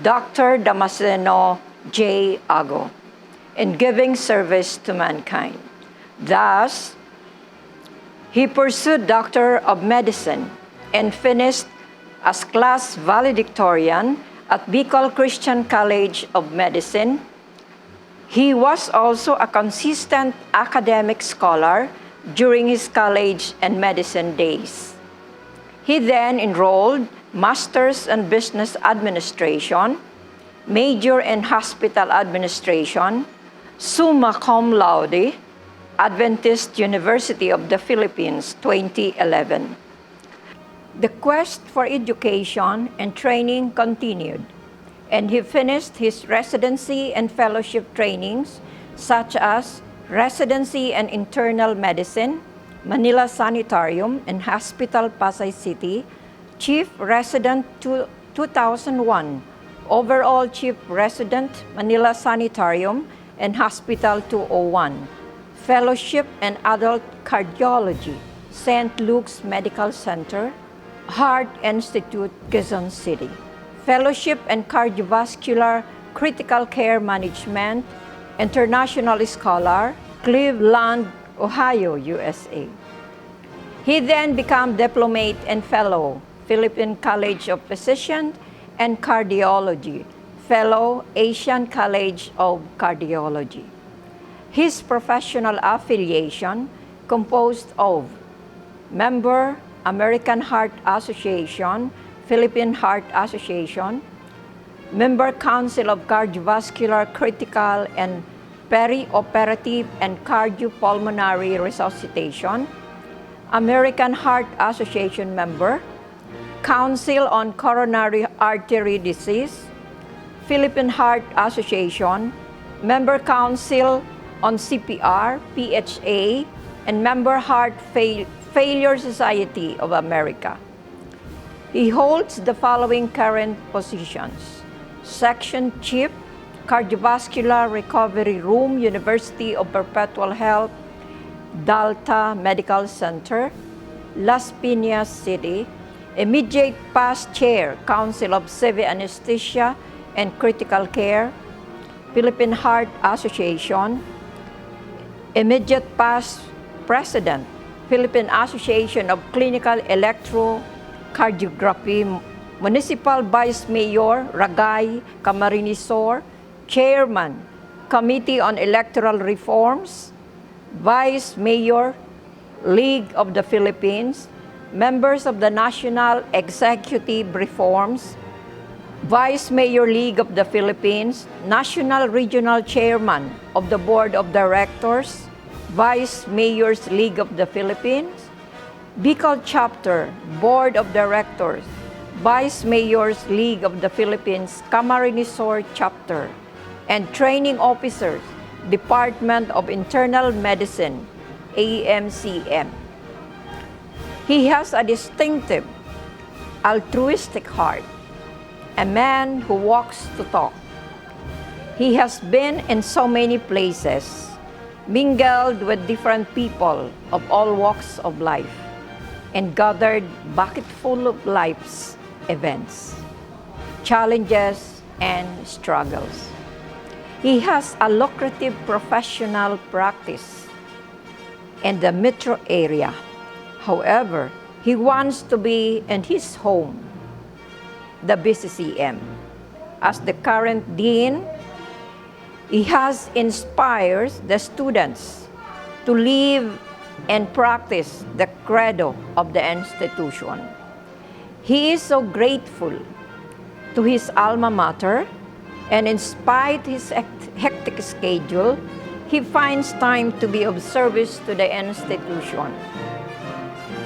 Speaker 15: Dr. Damasceno J. Ago, in giving service to mankind. Thus, he pursued Doctor of Medicine and finished as class valedictorian at Bicol Christian College of Medicine. He was also a consistent academic scholar during his college and medicine days. He then enrolled Masters in Business Administration, Major in Hospital Administration, summa cum laude, Adventist University of the Philippines, 2011. The quest for education and training continued, and he finished his residency and fellowship trainings such as Residency in Internal Medicine, Manila Sanitarium and Hospital, Pasay City, Chief Resident 2001, Overall Chief Resident, Manila Sanitarium and Hospital 201, Fellowship in Adult Cardiology, St. Luke's Medical Center, Heart Institute, Quezon City, Fellowship in Cardiovascular Critical Care Management, International Scholar, Cleveland, Ohio, USA. He then became Diplomate and Fellow, Philippine College of Physicians and Cardiology, Fellow, Asian College of Cardiology. His professional affiliation composed of member, American Heart Association, Philippine Heart Association, member Council of Cardiovascular Critical and Perioperative and Cardiopulmonary Resuscitation, American Heart Association member, Council on Coronary Artery Disease, Philippine Heart Association, member Council on CPR, PHA, and member Heart Failure Society of America. He holds the following current positions: Section Chief, Cardiovascular Recovery Room, University of Perpetual Health, Delta Medical Center, Las Piñas City, Immediate Past Chair, Council of Civil Anesthesia and Critical Care, Philippine Heart Association, Immediate Past President, Philippine Association of Clinical Electrocardiography, Municipal Vice Mayor, Ragay, Camarines Sur, Chairman, Committee on Electoral Reforms, Vice Mayor, League of the Philippines, members of the National Executive Reforms, Vice Mayor League of the Philippines, National Regional Chairman of the Board of Directors, Vice Mayors League of the Philippines, Bicol Chapter, Board of Directors, Vice Mayors League of the Philippines, Camarines Sur Chapter, and Training Officers, Department of Internal Medicine, AMCM. He has a distinctive, altruistic heart, a man who walks to talk. He has been in so many places, mingled with different people of all walks of life, and gathered bucketful of life's events, challenges, and struggles. He has a lucrative professional practice in the metro area. However, he wants to be in his home, the BCCM. As the current dean, he has inspired the students to live and practice the credo of the institution. He is so grateful to his alma mater, and in spite of his hectic schedule, he finds time to be of service to the institution.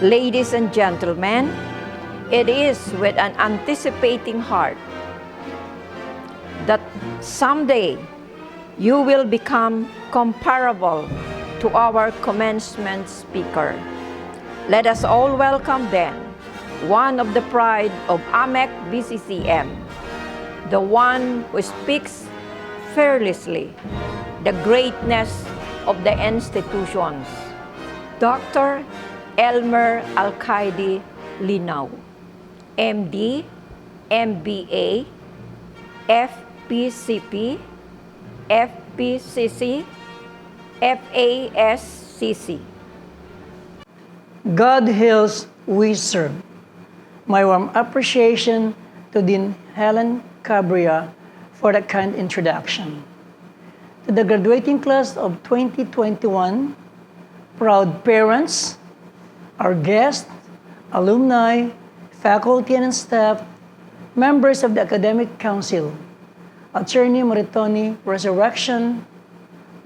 Speaker 15: Ladies and gentlemen, it is with an anticipating heart that someday you will become comparable to our commencement speaker. Let us all welcome then one of the pride of AMEC BCCM, the one who speaks fearlessly the greatness of the institutions, Dr. Elmer Alcaide Linao, MD, MBA, FPCP, FPCC, FASCC.
Speaker 24: God heals, we serve. My warm appreciation to Dean Helen Cabria for the kind introduction. To the graduating class of 2021, proud parents, our guests, alumni, faculty and staff, members of the Academic Council, Attorney Maritoni Resurrection,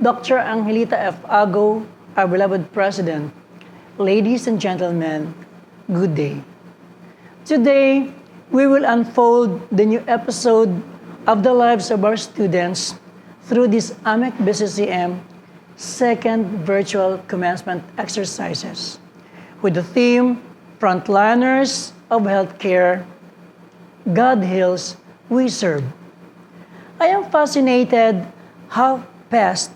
Speaker 24: Dr. Angelita F. Ago, our beloved President, ladies and gentlemen, good day. Today, we will unfold the new episode of the lives of our students through this AMEC BCCM second virtual commencement exercises with the theme Frontliners of Healthcare, God Heals, We Serve. I am fascinated how past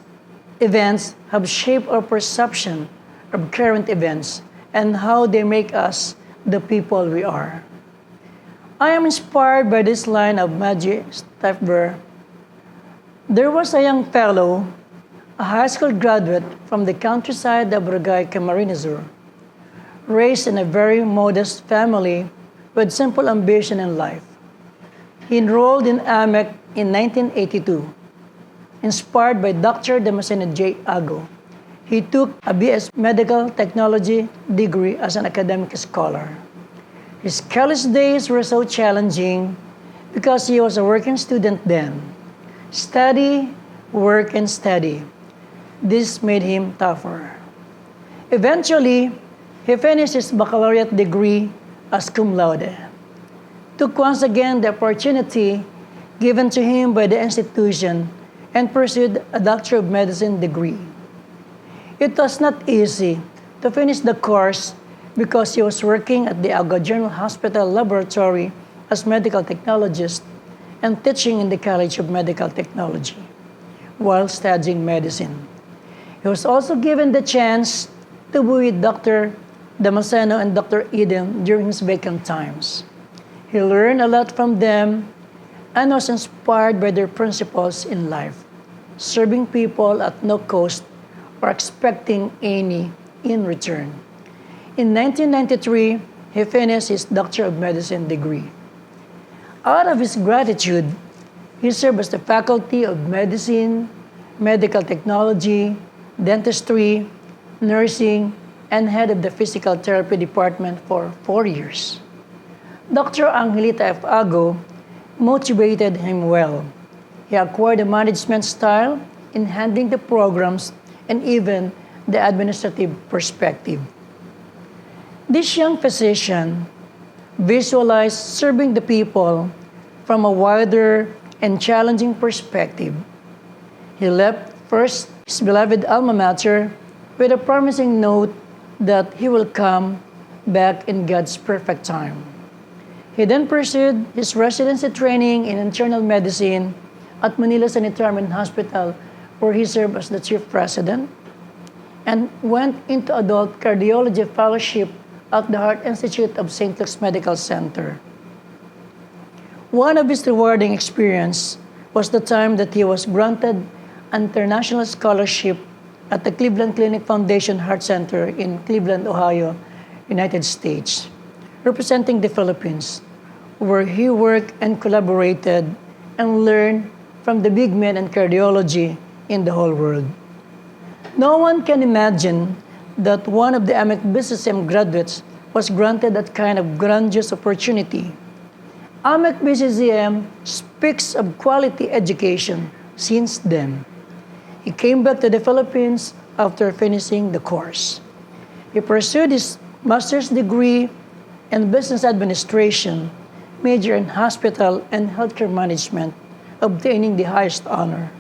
Speaker 24: events have shaped our perception of current events and how they make us the people we are. I am inspired by this line of Maggie Steffber. There was a young fellow, a high school graduate from the countryside of Barangay Camarines, raised in a very modest family with simple ambition in life. He enrolled in AMEC in 1982. Inspired by Dr. Damasceno J. Ago, he took a BS Medical Technology degree as an academic scholar. His college days were so challenging because he was a working student then. Study, work, and study. This made him tougher. Eventually, he finished his baccalaureate degree as cum laude. Took once again the opportunity given to him by the institution and pursued a Doctor of Medicine degree. It was not easy to finish the course because he was working at the Agua General Hospital Laboratory as medical technologist and teaching in the College of Medical Technology while studying medicine. He was also given the chance to be with Dr. Damasceno and Dr. Eden during his vacant times. He learned a lot from them and was inspired by their principles in life, serving people at no cost or expecting any in return. In 1993, he finished his Doctor of Medicine degree. Out of his gratitude, he served as the Faculty of Medicine, Medical Technology, Dentistry, Nursing, and head of the Physical Therapy Department for 4 years. Dr. Angelita F. Ago motivated him well. He acquired a management style in handling the programs and even the administrative perspective. This young physician visualized serving the people from a wider and challenging perspective. He left first his beloved alma mater with a promising note that he will come back in God's perfect time. He then pursued his residency training in internal medicine at Manila Sanitarium Hospital, where he served as the chief president, and went into adult cardiology fellowship at the Heart Institute of St. Luke's Medical Center. One of his rewarding experiences was the time that he was granted an international scholarship at the Cleveland Clinic Foundation Heart Center in Cleveland, Ohio, United States, representing the Philippines, where he worked and collaborated and learned from the big men in cardiology in the whole world. No one can imagine that one of the AMEC BCCM graduates was granted that kind of grandiose opportunity. AMEC BCCM speaks of quality education since then. He came back to the Philippines after finishing the course. He pursued his master's degree in business administration, major in hospital and healthcare management, obtaining the highest honor.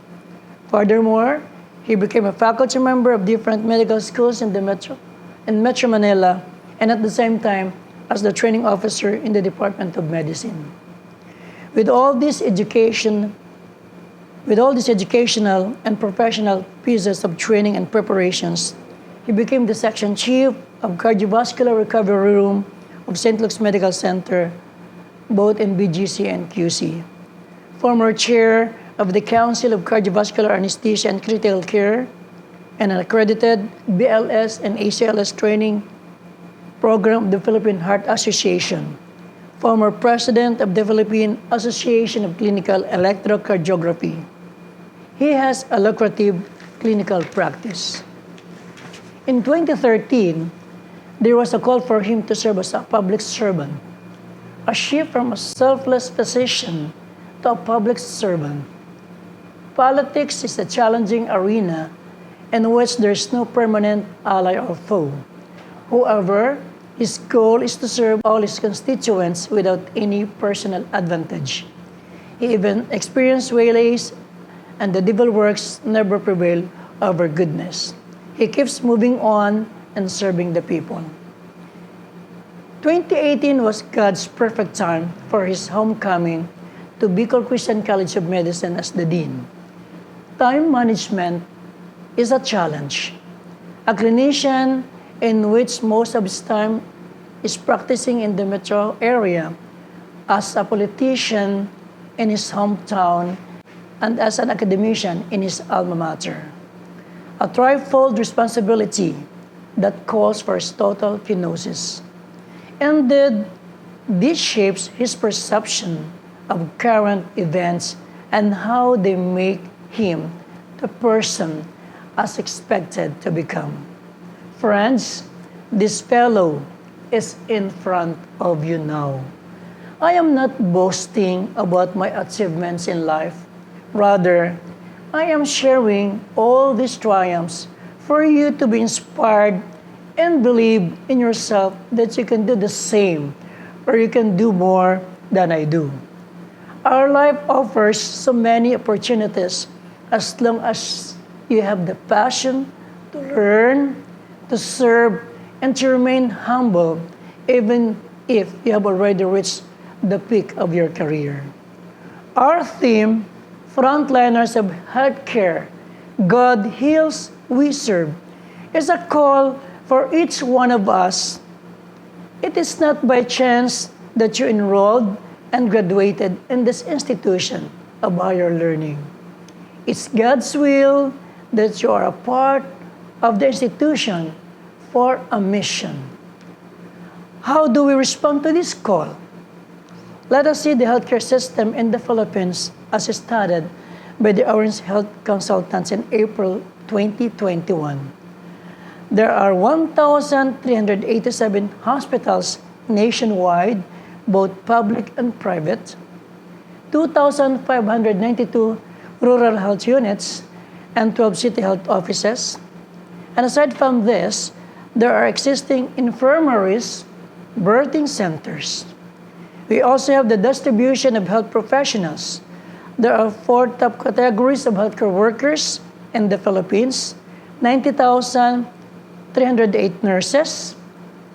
Speaker 24: Furthermore, he became a faculty member of different medical schools in Metro Manila, and at the same time as the training officer in the Department of Medicine. With all these educational and professional pieces of training and preparations, he became the section chief of cardiovascular recovery room of St. Luke's Medical Center, both in BGC and QC. Former chair of the Council of Cardiovascular Anesthesia and Critical Care, and an accredited BLS and ACLS training program of the Philippine Heart Association. Former president of the Philippine Association of Clinical Electrocardiography. He has a lucrative clinical practice. In 2013, there was a call for him to serve as a public servant, a shift from a selfless physician to a public servant. Politics is a challenging arena in which there is no permanent ally or foe. However, His goal is to serve all his constituents without any personal advantage. He even experienced waylays, and the devil works never prevail over goodness. He keeps moving on and serving the people. 2018 was God's perfect time for his homecoming to Bicol Christian College of Medicine as the Dean. Time management is a challenge. A clinician in which most of his time is practicing in the metro area, as a politician in his hometown, and as an academician in his alma mater. A threefold responsibility that calls for his total kenosis. Indeed, this shapes his perception of current events and how they make him the person as expected to become. Friends, this fellow is in front of you now. I am not boasting about my achievements in life. Rather, I am sharing all these triumphs for you to be inspired and believe in yourself that you can do the same or you can do more than I do. Our life offers so many opportunities as long as you have the passion to learn, to serve, and to remain humble, even if you have already reached the peak of your career. Our theme, Frontliners of Healthcare, God Heals, We Serve, is a call for each one of us. It is not by chance that you enrolled and graduated in this institution of higher learning. It's God's will that you are a part of the institution for a mission. How do we respond to this call? Let us see the healthcare system in the Philippines as studied by the Orange Health Consultants in April 2021. There are 1,387 hospitals nationwide, both public and private, 2,592 rural health units, and 12 city health offices. And aside from this, there are existing infirmaries, birthing centers. We also have the distribution of health professionals. There are 4 top categories of healthcare workers in the Philippines: 90,308 nurses,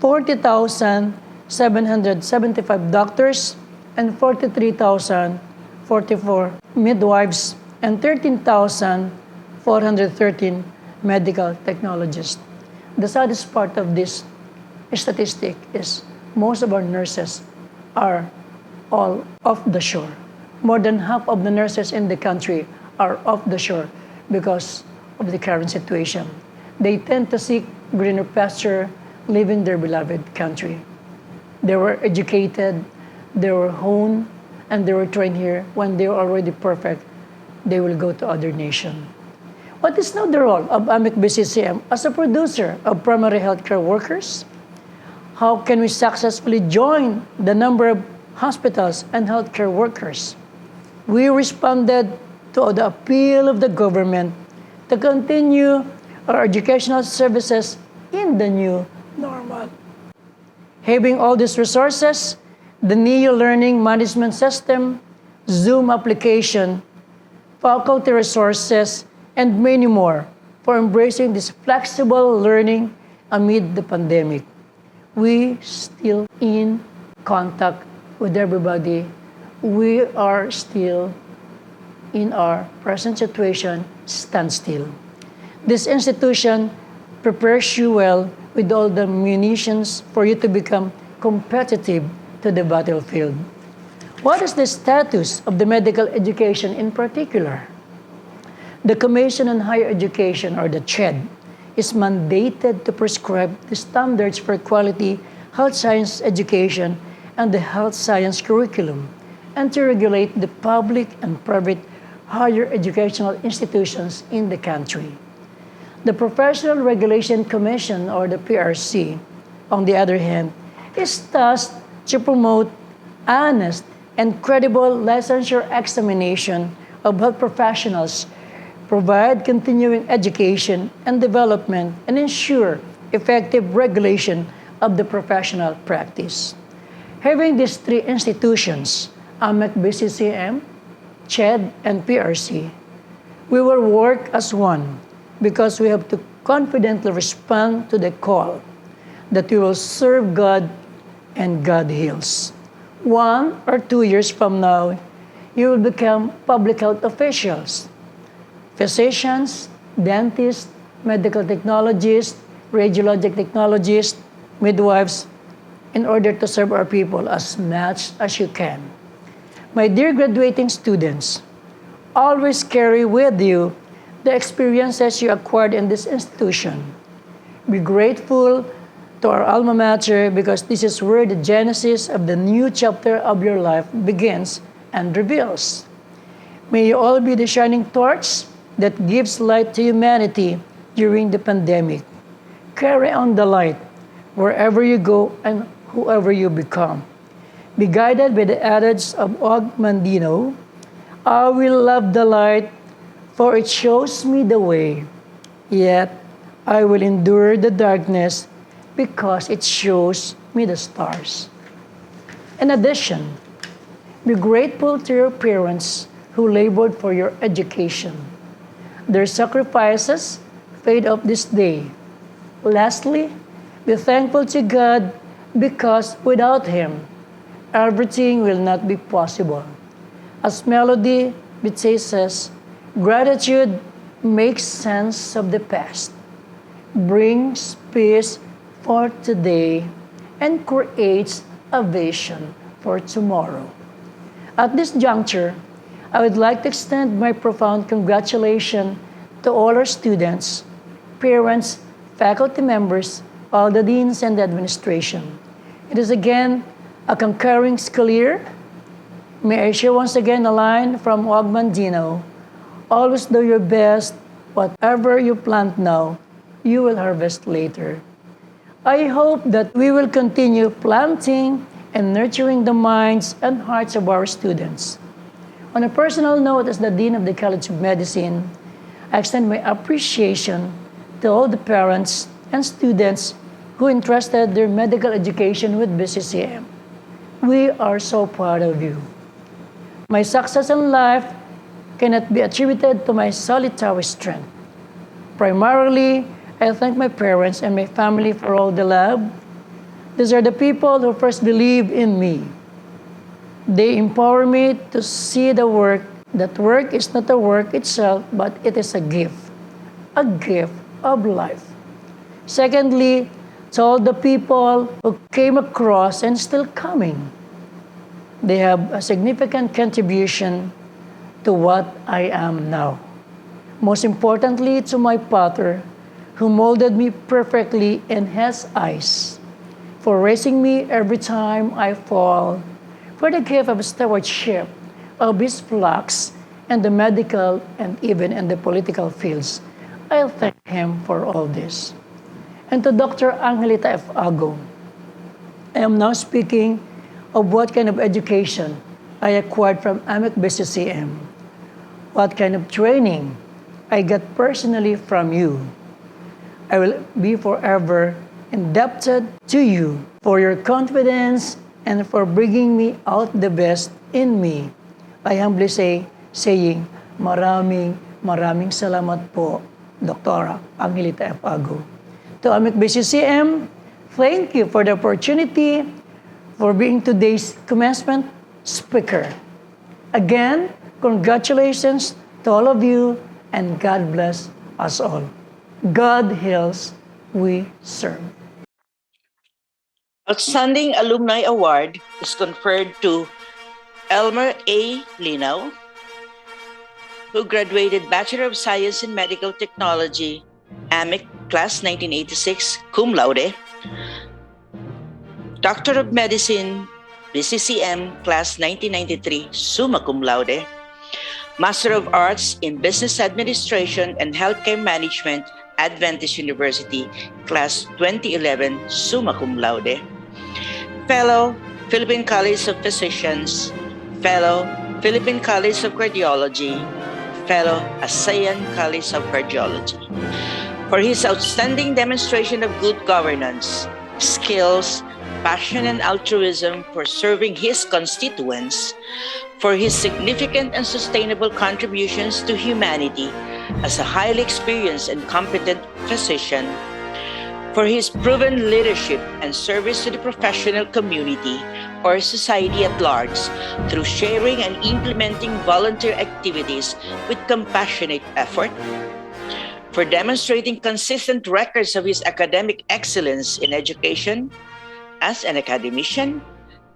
Speaker 24: 40,775 doctors, and 43,044 midwives, and 13,413 medical technologists. The saddest part of this statistic is most of our nurses are all off the shore. More than half of the nurses in the country are off the shore because of the current situation. They tend to seek greener pasture, leaving their beloved country. They were educated, they were honed, and they were trained here. When they are already perfect, they will go to other nations. What is now the role of AMEC BCCM as a producer of primary healthcare workers? How can we successfully join the number of hospitals and healthcare workers? We responded to the appeal of the government to continue our educational services in the new normal. Having all these resources, the NEO learning management system, Zoom application, faculty resources, and many more for embracing this flexible learning amid the pandemic. We still in contact with everybody. We are still in our present situation standstill. This institution prepares you well with all the munitions for you to become competitive to the battlefield. What is the status of the medical education in particular? The Commission on Higher Education, or the CHED, is mandated to prescribe the standards for quality health science education and the health science curriculum, and to regulate the public and private higher educational institutions in the country. The Professional Regulation Commission, or the PRC, on the other hand, is tasked to promote honest and credible licensure examination of health professionals, provide continuing education and development, and ensure effective regulation of the professional practice. Having these three institutions, AMEC BCCM, CHED, and PRC, we will work as one because we have to confidently respond to the call that we will serve God and God heals. 1 or 2 years from now, you will become public health officials, physicians, dentists, medical technologists, radiologic technologists, midwives, in order to serve our people as much as you can. My dear graduating students, always carry with you the experiences you acquired in this institution. Be grateful to our alma mater because this is where the genesis of the new chapter of your life begins and reveals. May you all be the shining torch that gives light to humanity during the pandemic. Carry on the light wherever you go and whoever you become. Be guided by the adage of Og Mandino, I will love the light, for it shows me the way. Yet I will endure the darkness because it shows me the stars. In addition, be grateful to your parents who labored for your education. Their sacrifices fade off this day. Lastly, be thankful to God because without Him, everything will not be possible. As Melody Bitse says, gratitude makes sense of the past, brings peace for today, and creates a vision for tomorrow. At this juncture, I would like to extend my profound congratulations to all our students, parents, faculty members, all the deans and the administration. It is again a concurring school year. May I share once again a line from Og Mandino, always do your best, whatever you plant now, you will harvest later. I hope that we will continue planting and nurturing the minds and hearts of our students. On a personal note, as the Dean of the College of Medicine, I extend my appreciation to all the parents and students who entrusted their medical education with BCCM. We are so proud of you. My success in life cannot be attributed to my solitary strength. Primarily, I thank my parents and my family for all the love. These are the people who first believed in me. They empower me to see that work is not a work itself, but it is a gift of life. Secondly, to all the people who came across and still coming, they have a significant contribution to what I am now. Most importantly, to my Father, who molded me perfectly in His eyes, for raising me every time I fall, for the gift of stewardship of His flocks in the medical and even in the political fields. I thank Him for all this. And to Dr. Angelita F. Ago, I am now speaking of what kind of education I acquired from AMEC BCCM, what kind of training I got personally from you. I will be forever indebted to you for your confidence and for bringing me out the best in me. I humbly saying, maraming salamat po, Dr. Angelita F. Ago. To AMEC BCCM, thank you for the opportunity for being today's commencement speaker. Again, congratulations to all of you and God bless us all. God heals, we serve.
Speaker 3: Outstanding Alumni Award is conferred to Elmer A. Linaw, who graduated Bachelor of Science in Medical Technology, AMEC Class 1986, cum laude. Doctor of Medicine, BCCM Class 1993, summa cum laude. Master of Arts in Business Administration and Healthcare Management, Adventist University, Class 2011, summa cum laude. Fellow, Philippine College of Physicians, Fellow, Philippine College of Cardiology, Fellow, ASEAN College of Cardiology. For his outstanding demonstration of good governance, skills, passion, and altruism for serving his constituents, for his significant and sustainable contributions to humanity as a highly experienced and competent physician, for his proven leadership and service to the professional community or society at large through sharing and implementing volunteer activities with compassionate effort, for demonstrating consistent records of his academic excellence in education as an academician,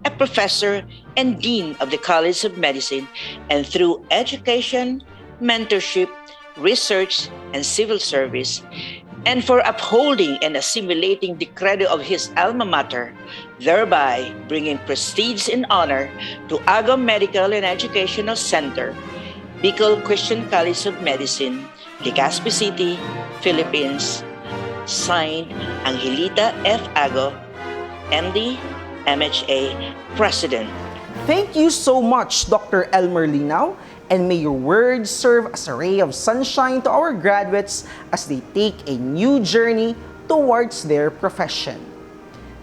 Speaker 3: a professor, and dean of the College of Medicine, and through education, mentorship, research, and civil service, and for upholding and assimilating the credo of his alma mater, thereby bringing prestige and honor to Agam Medical and Educational Center, Bicol Christian College of Medicine, Legazpi City, Philippines. Signed, Angelita F. Ago, MD, MHA, President.
Speaker 1: Thank you so much, Dr. Elmer Linao, and may your words serve as a ray of sunshine to our graduates as they take a new journey towards their profession.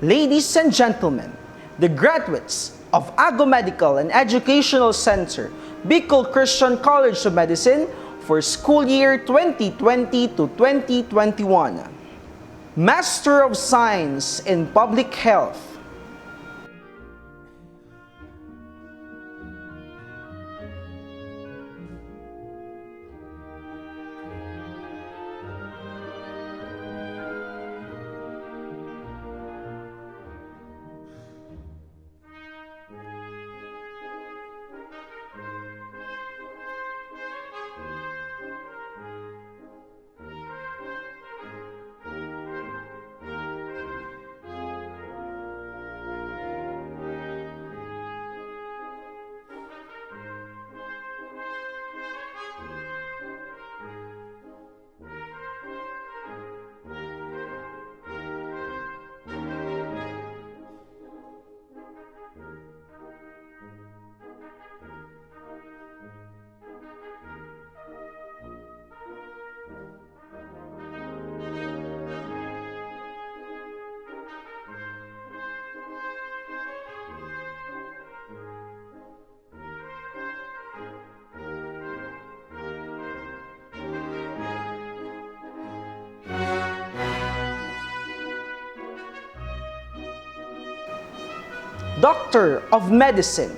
Speaker 1: Ladies and gentlemen, the graduates of Ago Medical and Educational Center, Bicol Christian College of Medicine for school year 2020 to 2021. Master of Science in Public Health, Doctor of Medicine,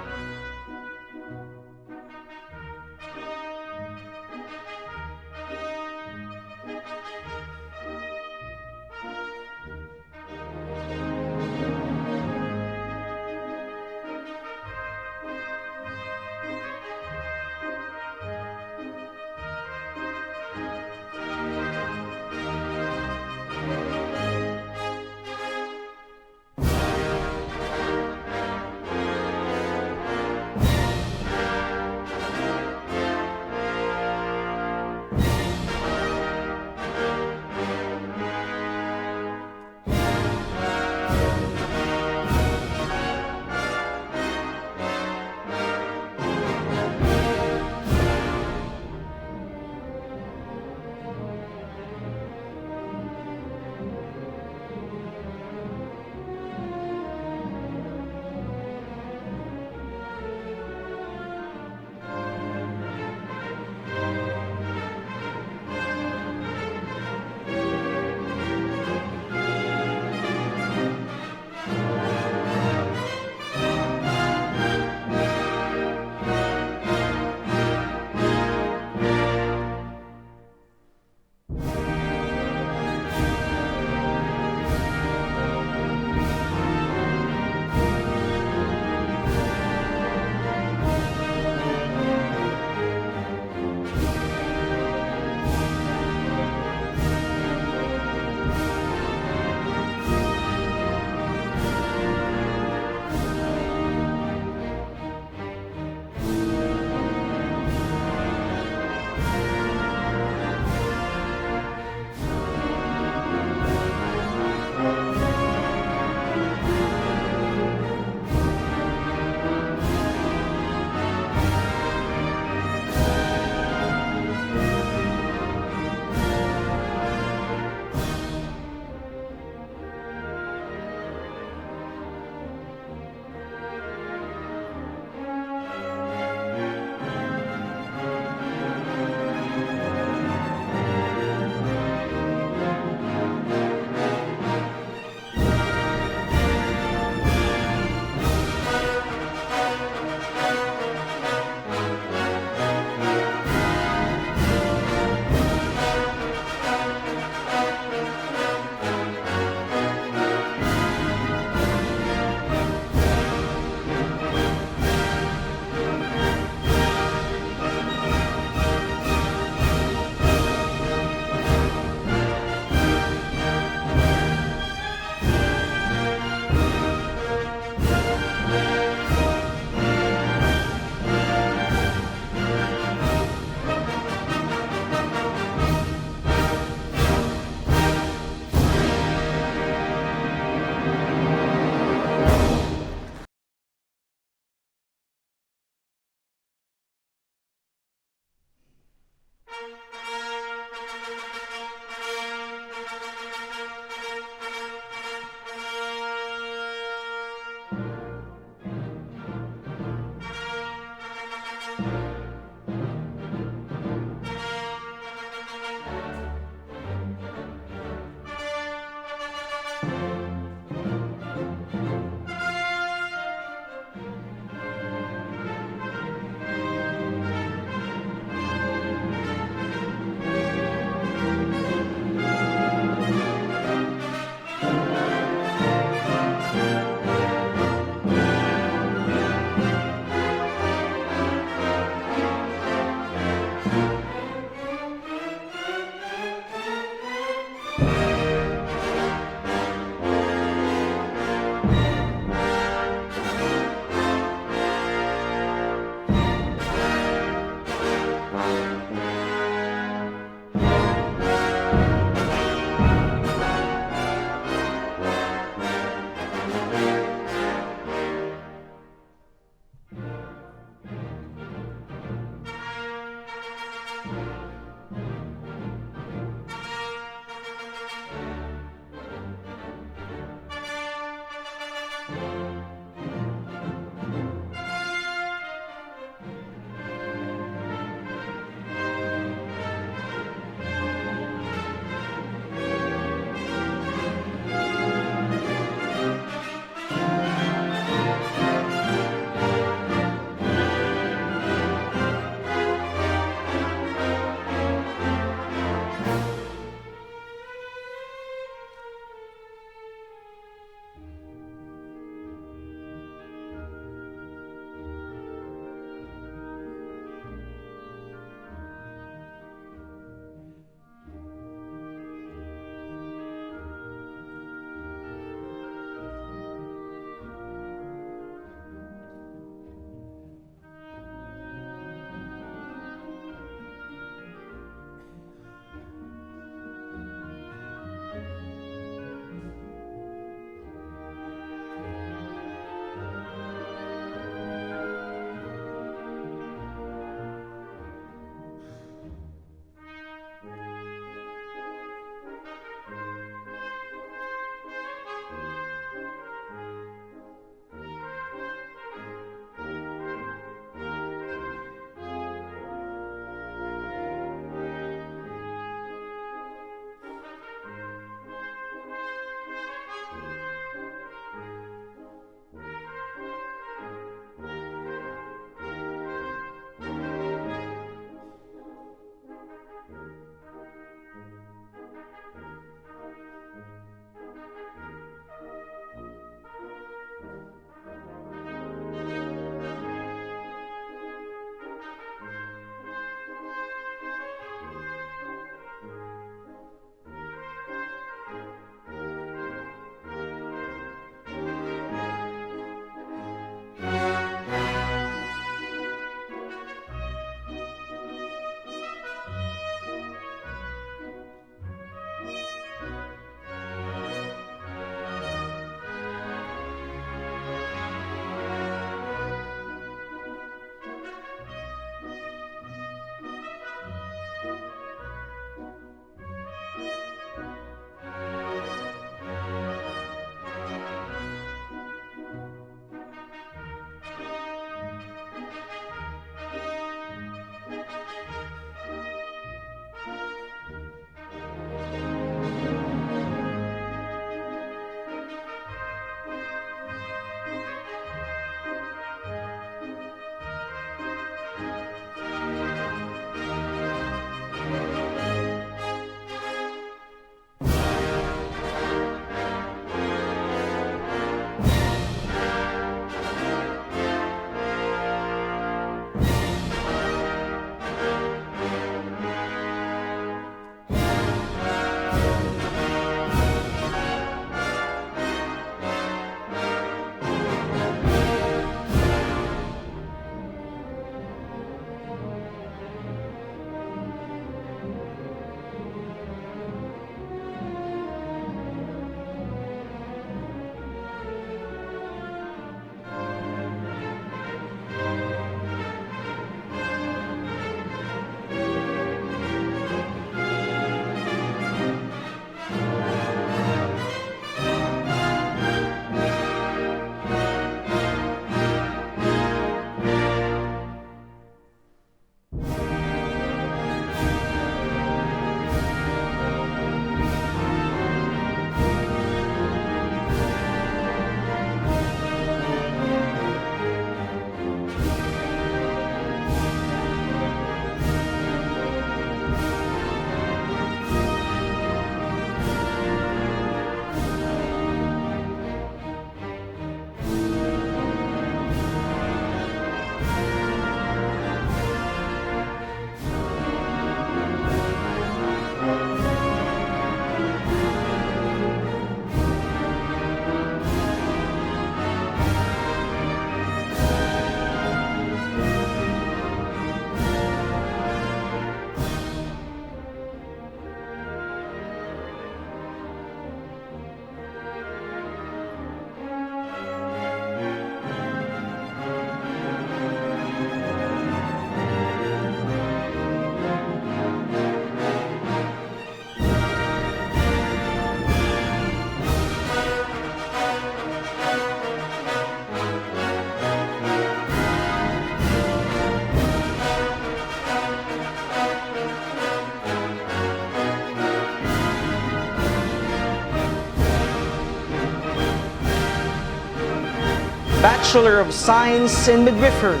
Speaker 1: Bachelor of Science in Midwifery.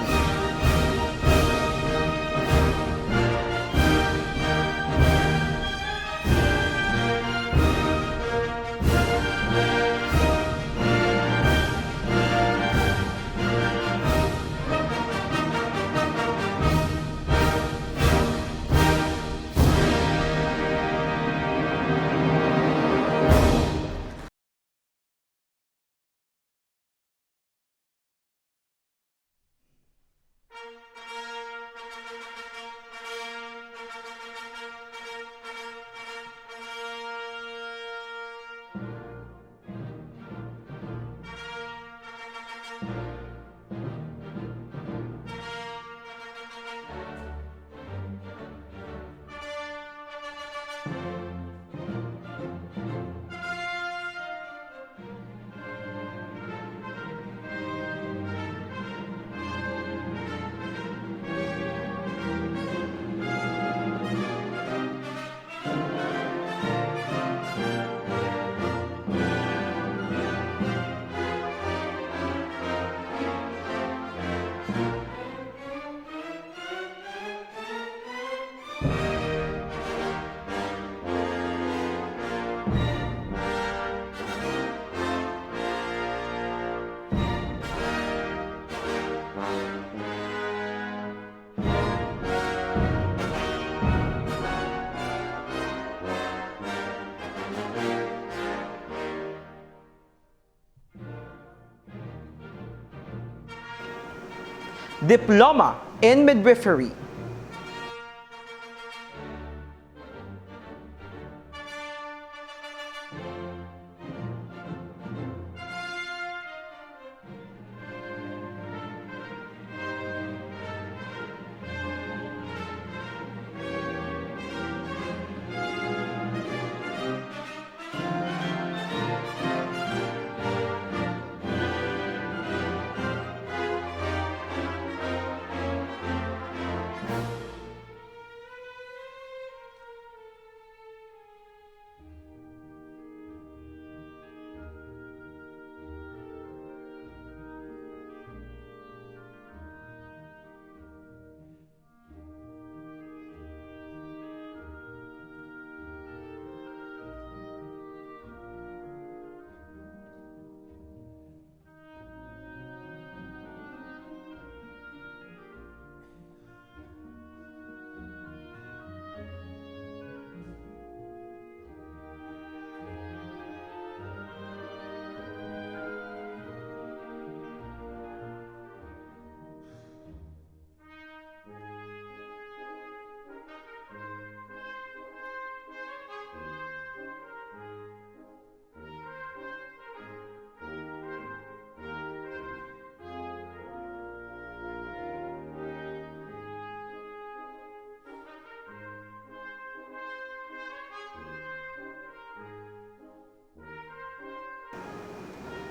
Speaker 1: Diploma in Midwifery.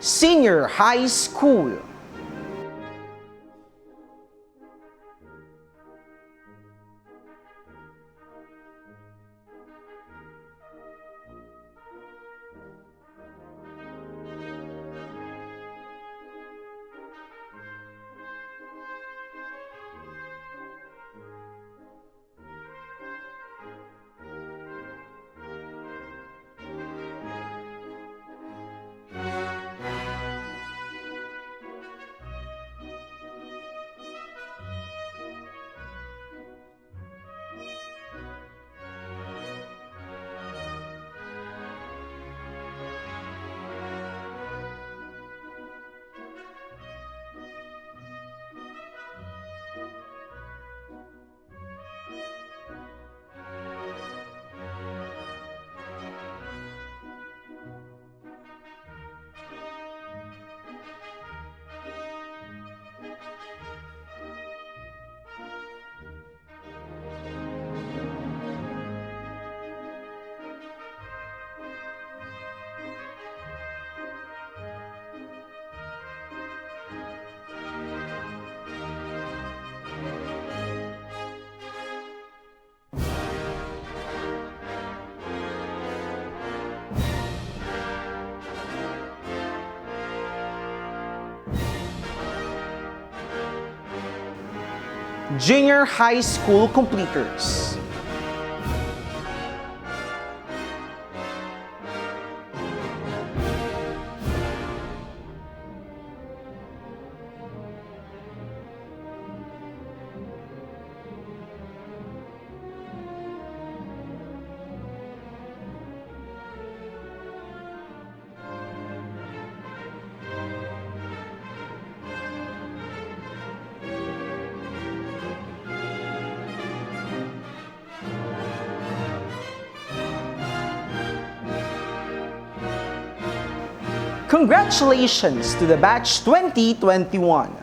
Speaker 1: Senior High School. junior high school completers. Congratulations to the batch 2021.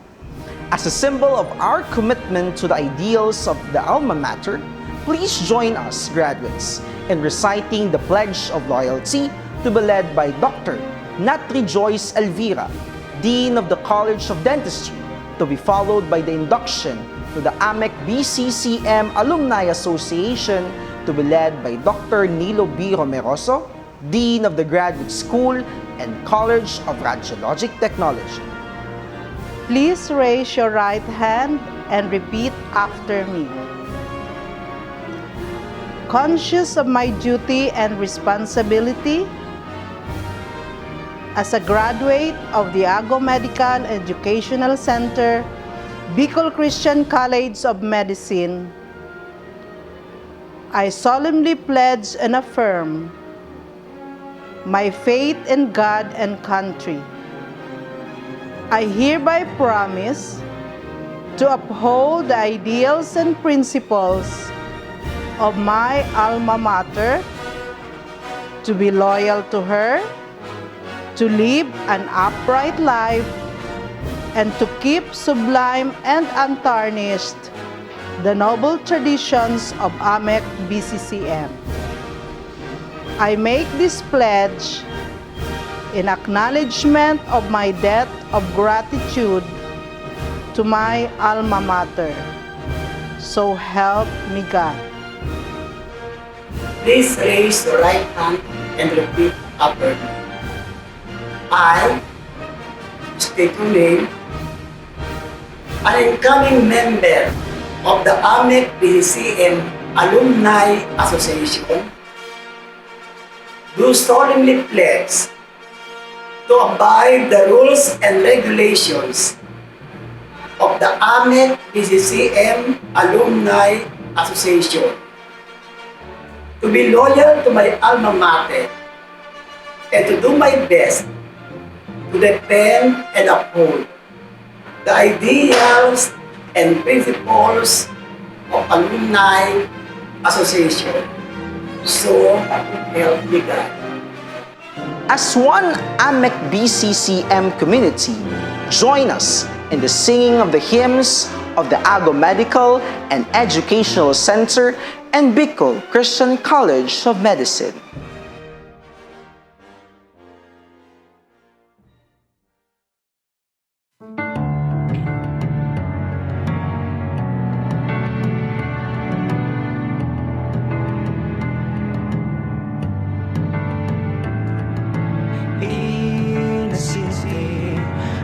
Speaker 1: As a symbol of our commitment to the ideals of the alma mater, please join us, graduates, in reciting the Pledge of Loyalty to be led by Dr. Natri Joyce Elvira, Dean of the College of Dentistry, to be followed by the induction to the AMEC BCCM Alumni Association to be led by Dr. Nilo B. Romeroso, Dean of the Graduate School and College of Radiologic Technology.
Speaker 14: Please raise your right hand and repeat after me. Conscious of my duty and responsibility as a graduate of the Ago Medical Educational Center, Bicol Christian College of Medicine, I solemnly pledge and affirm my faith in God and country. I hereby promise to uphold the ideals and principles of my alma mater, to be loyal to her, to live an upright life, and to keep sublime and untarnished the noble traditions of AMEC BCCM. I make this pledge in acknowledgement of my debt of gratitude to my alma mater. So help me God.
Speaker 23: Please raise your right hand and repeat after me. I, state your name, an incoming member of the AMEC BCCM Alumni Association, do solemnly pledge to abide the rules and regulations of the AMEC BCCM Alumni Association, to be loyal to my alma mater, and to do my best to defend and uphold the ideals and principles of Alumni Association. So help me God.
Speaker 1: As one AMEC BCCM community, join us in the singing of the hymns of the Ago Medical and Educational Center and Bicol Christian College of Medicine.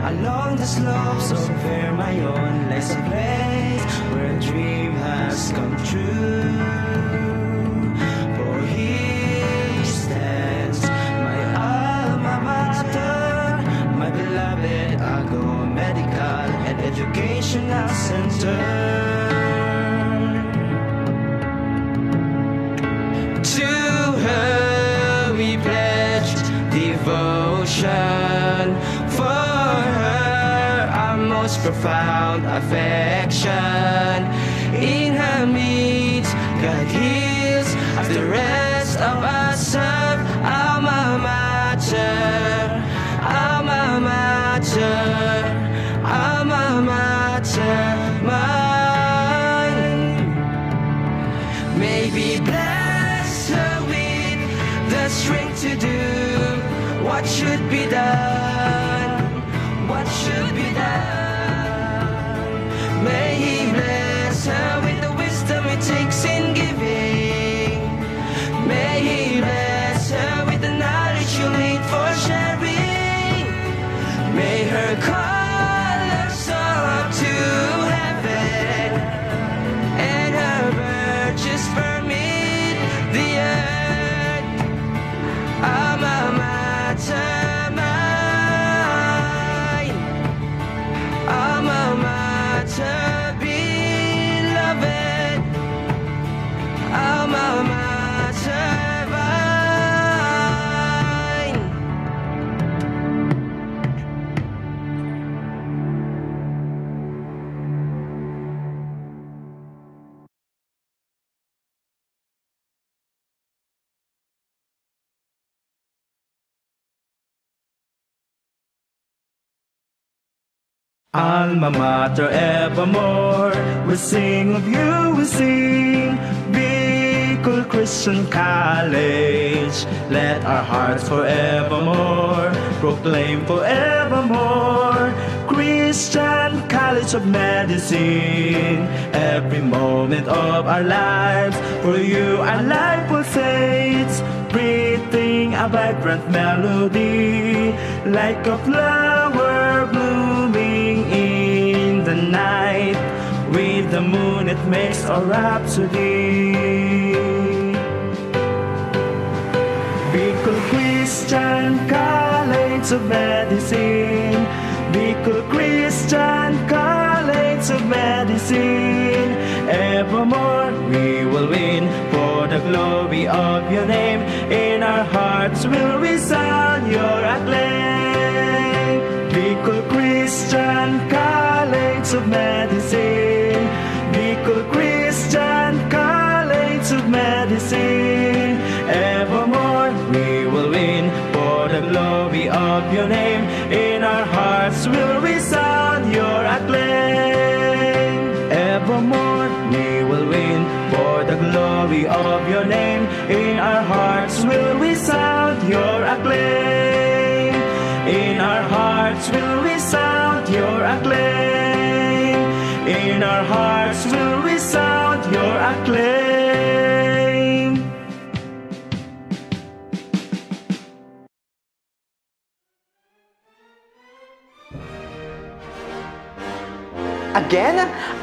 Speaker 4: Along the slopes of Vermayon lies a place where a dream has come true. For here stands my alma mater, my beloved Ago Medical and Educational Center. To her we pledge devotion, for profound affection. In her midst, God heals as the rest of us serve. Alma mater, alma mater, alma mater, mine. May we bless her with the strength to do what should be done, what should be done. May He bless her with the wisdom it takes in giving. May He bless her with the knowledge you'll need for sharing. May her call us all up to heaven. Alma mater evermore, we sing of you, we sing. Bicol Christian College, let our hearts forevermore proclaim forevermore. Christian College of Medicine, every moment of our lives, for you our life pulsates, breathing a vibrant melody, like a flower blooming in the night. With the moon it makes a rhapsody. Bicol Christian College of Medicine, Bicol Christian College of Medicine, evermore we will win for the glory of your name. In our hearts will resound your acclaim. Bicol Christian College of Medicine, Bicol Christian College of Medicine, evermore we will win for the glory of your name. In our hearts will resound your acclaim. Evermore we will win for the glory of your name. In our hearts will resound your acclaim. In our hearts will resound your acclaim. In our hearts will resound your acclaim.
Speaker 1: Again,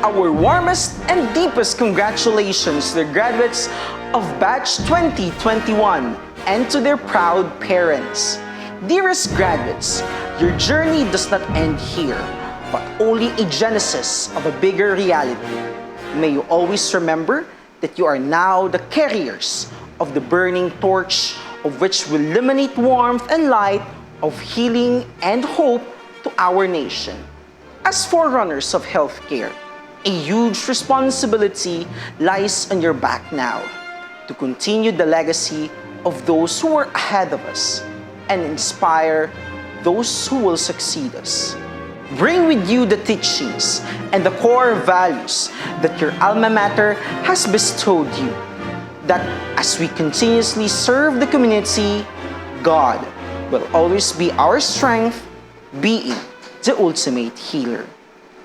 Speaker 1: our warmest and deepest congratulations to the graduates of Batch 2021 and to their proud parents. Dearest graduates, your journey does not end here, but only a genesis of a bigger reality. May you always remember that you are now the carriers of the burning torch, of which will illuminate warmth and light of healing and hope to our nation. As forerunners of healthcare, a huge responsibility lies on your back now to continue the legacy of those who were ahead of us and inspire those who will succeed us. Bring with you the teachings and the core values that your alma mater has bestowed you, that as we continuously serve the community, God will always be our strength, being the ultimate healer.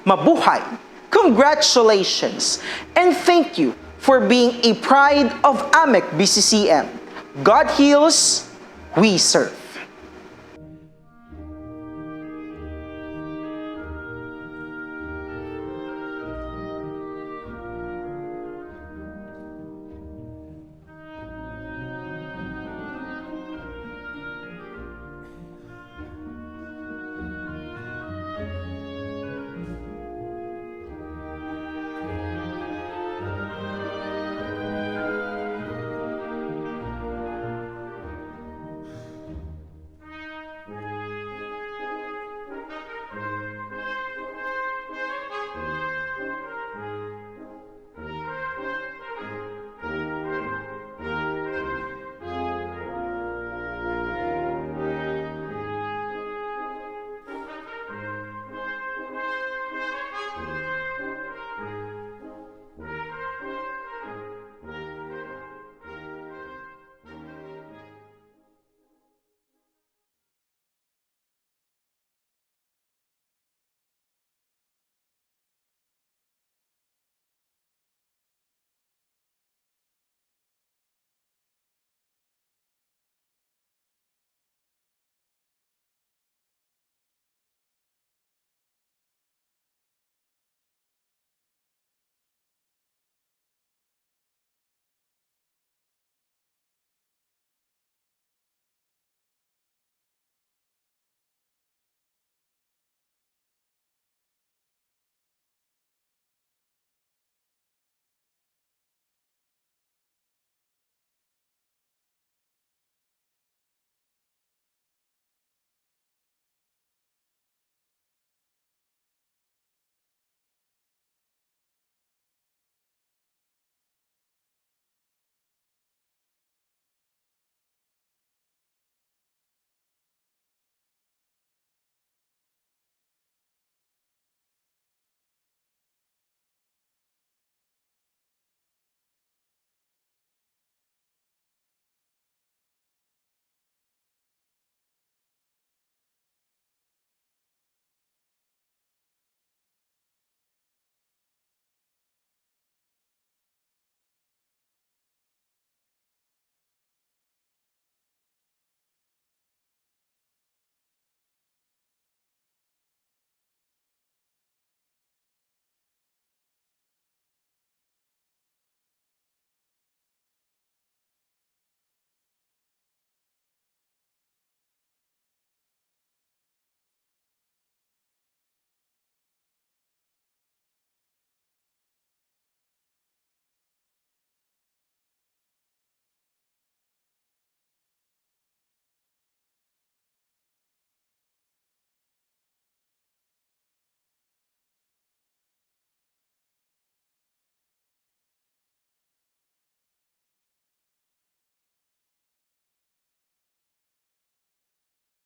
Speaker 1: Mabuhay! Congratulations! And thank you for being a pride of AMEC BCCM. God heals, we serve.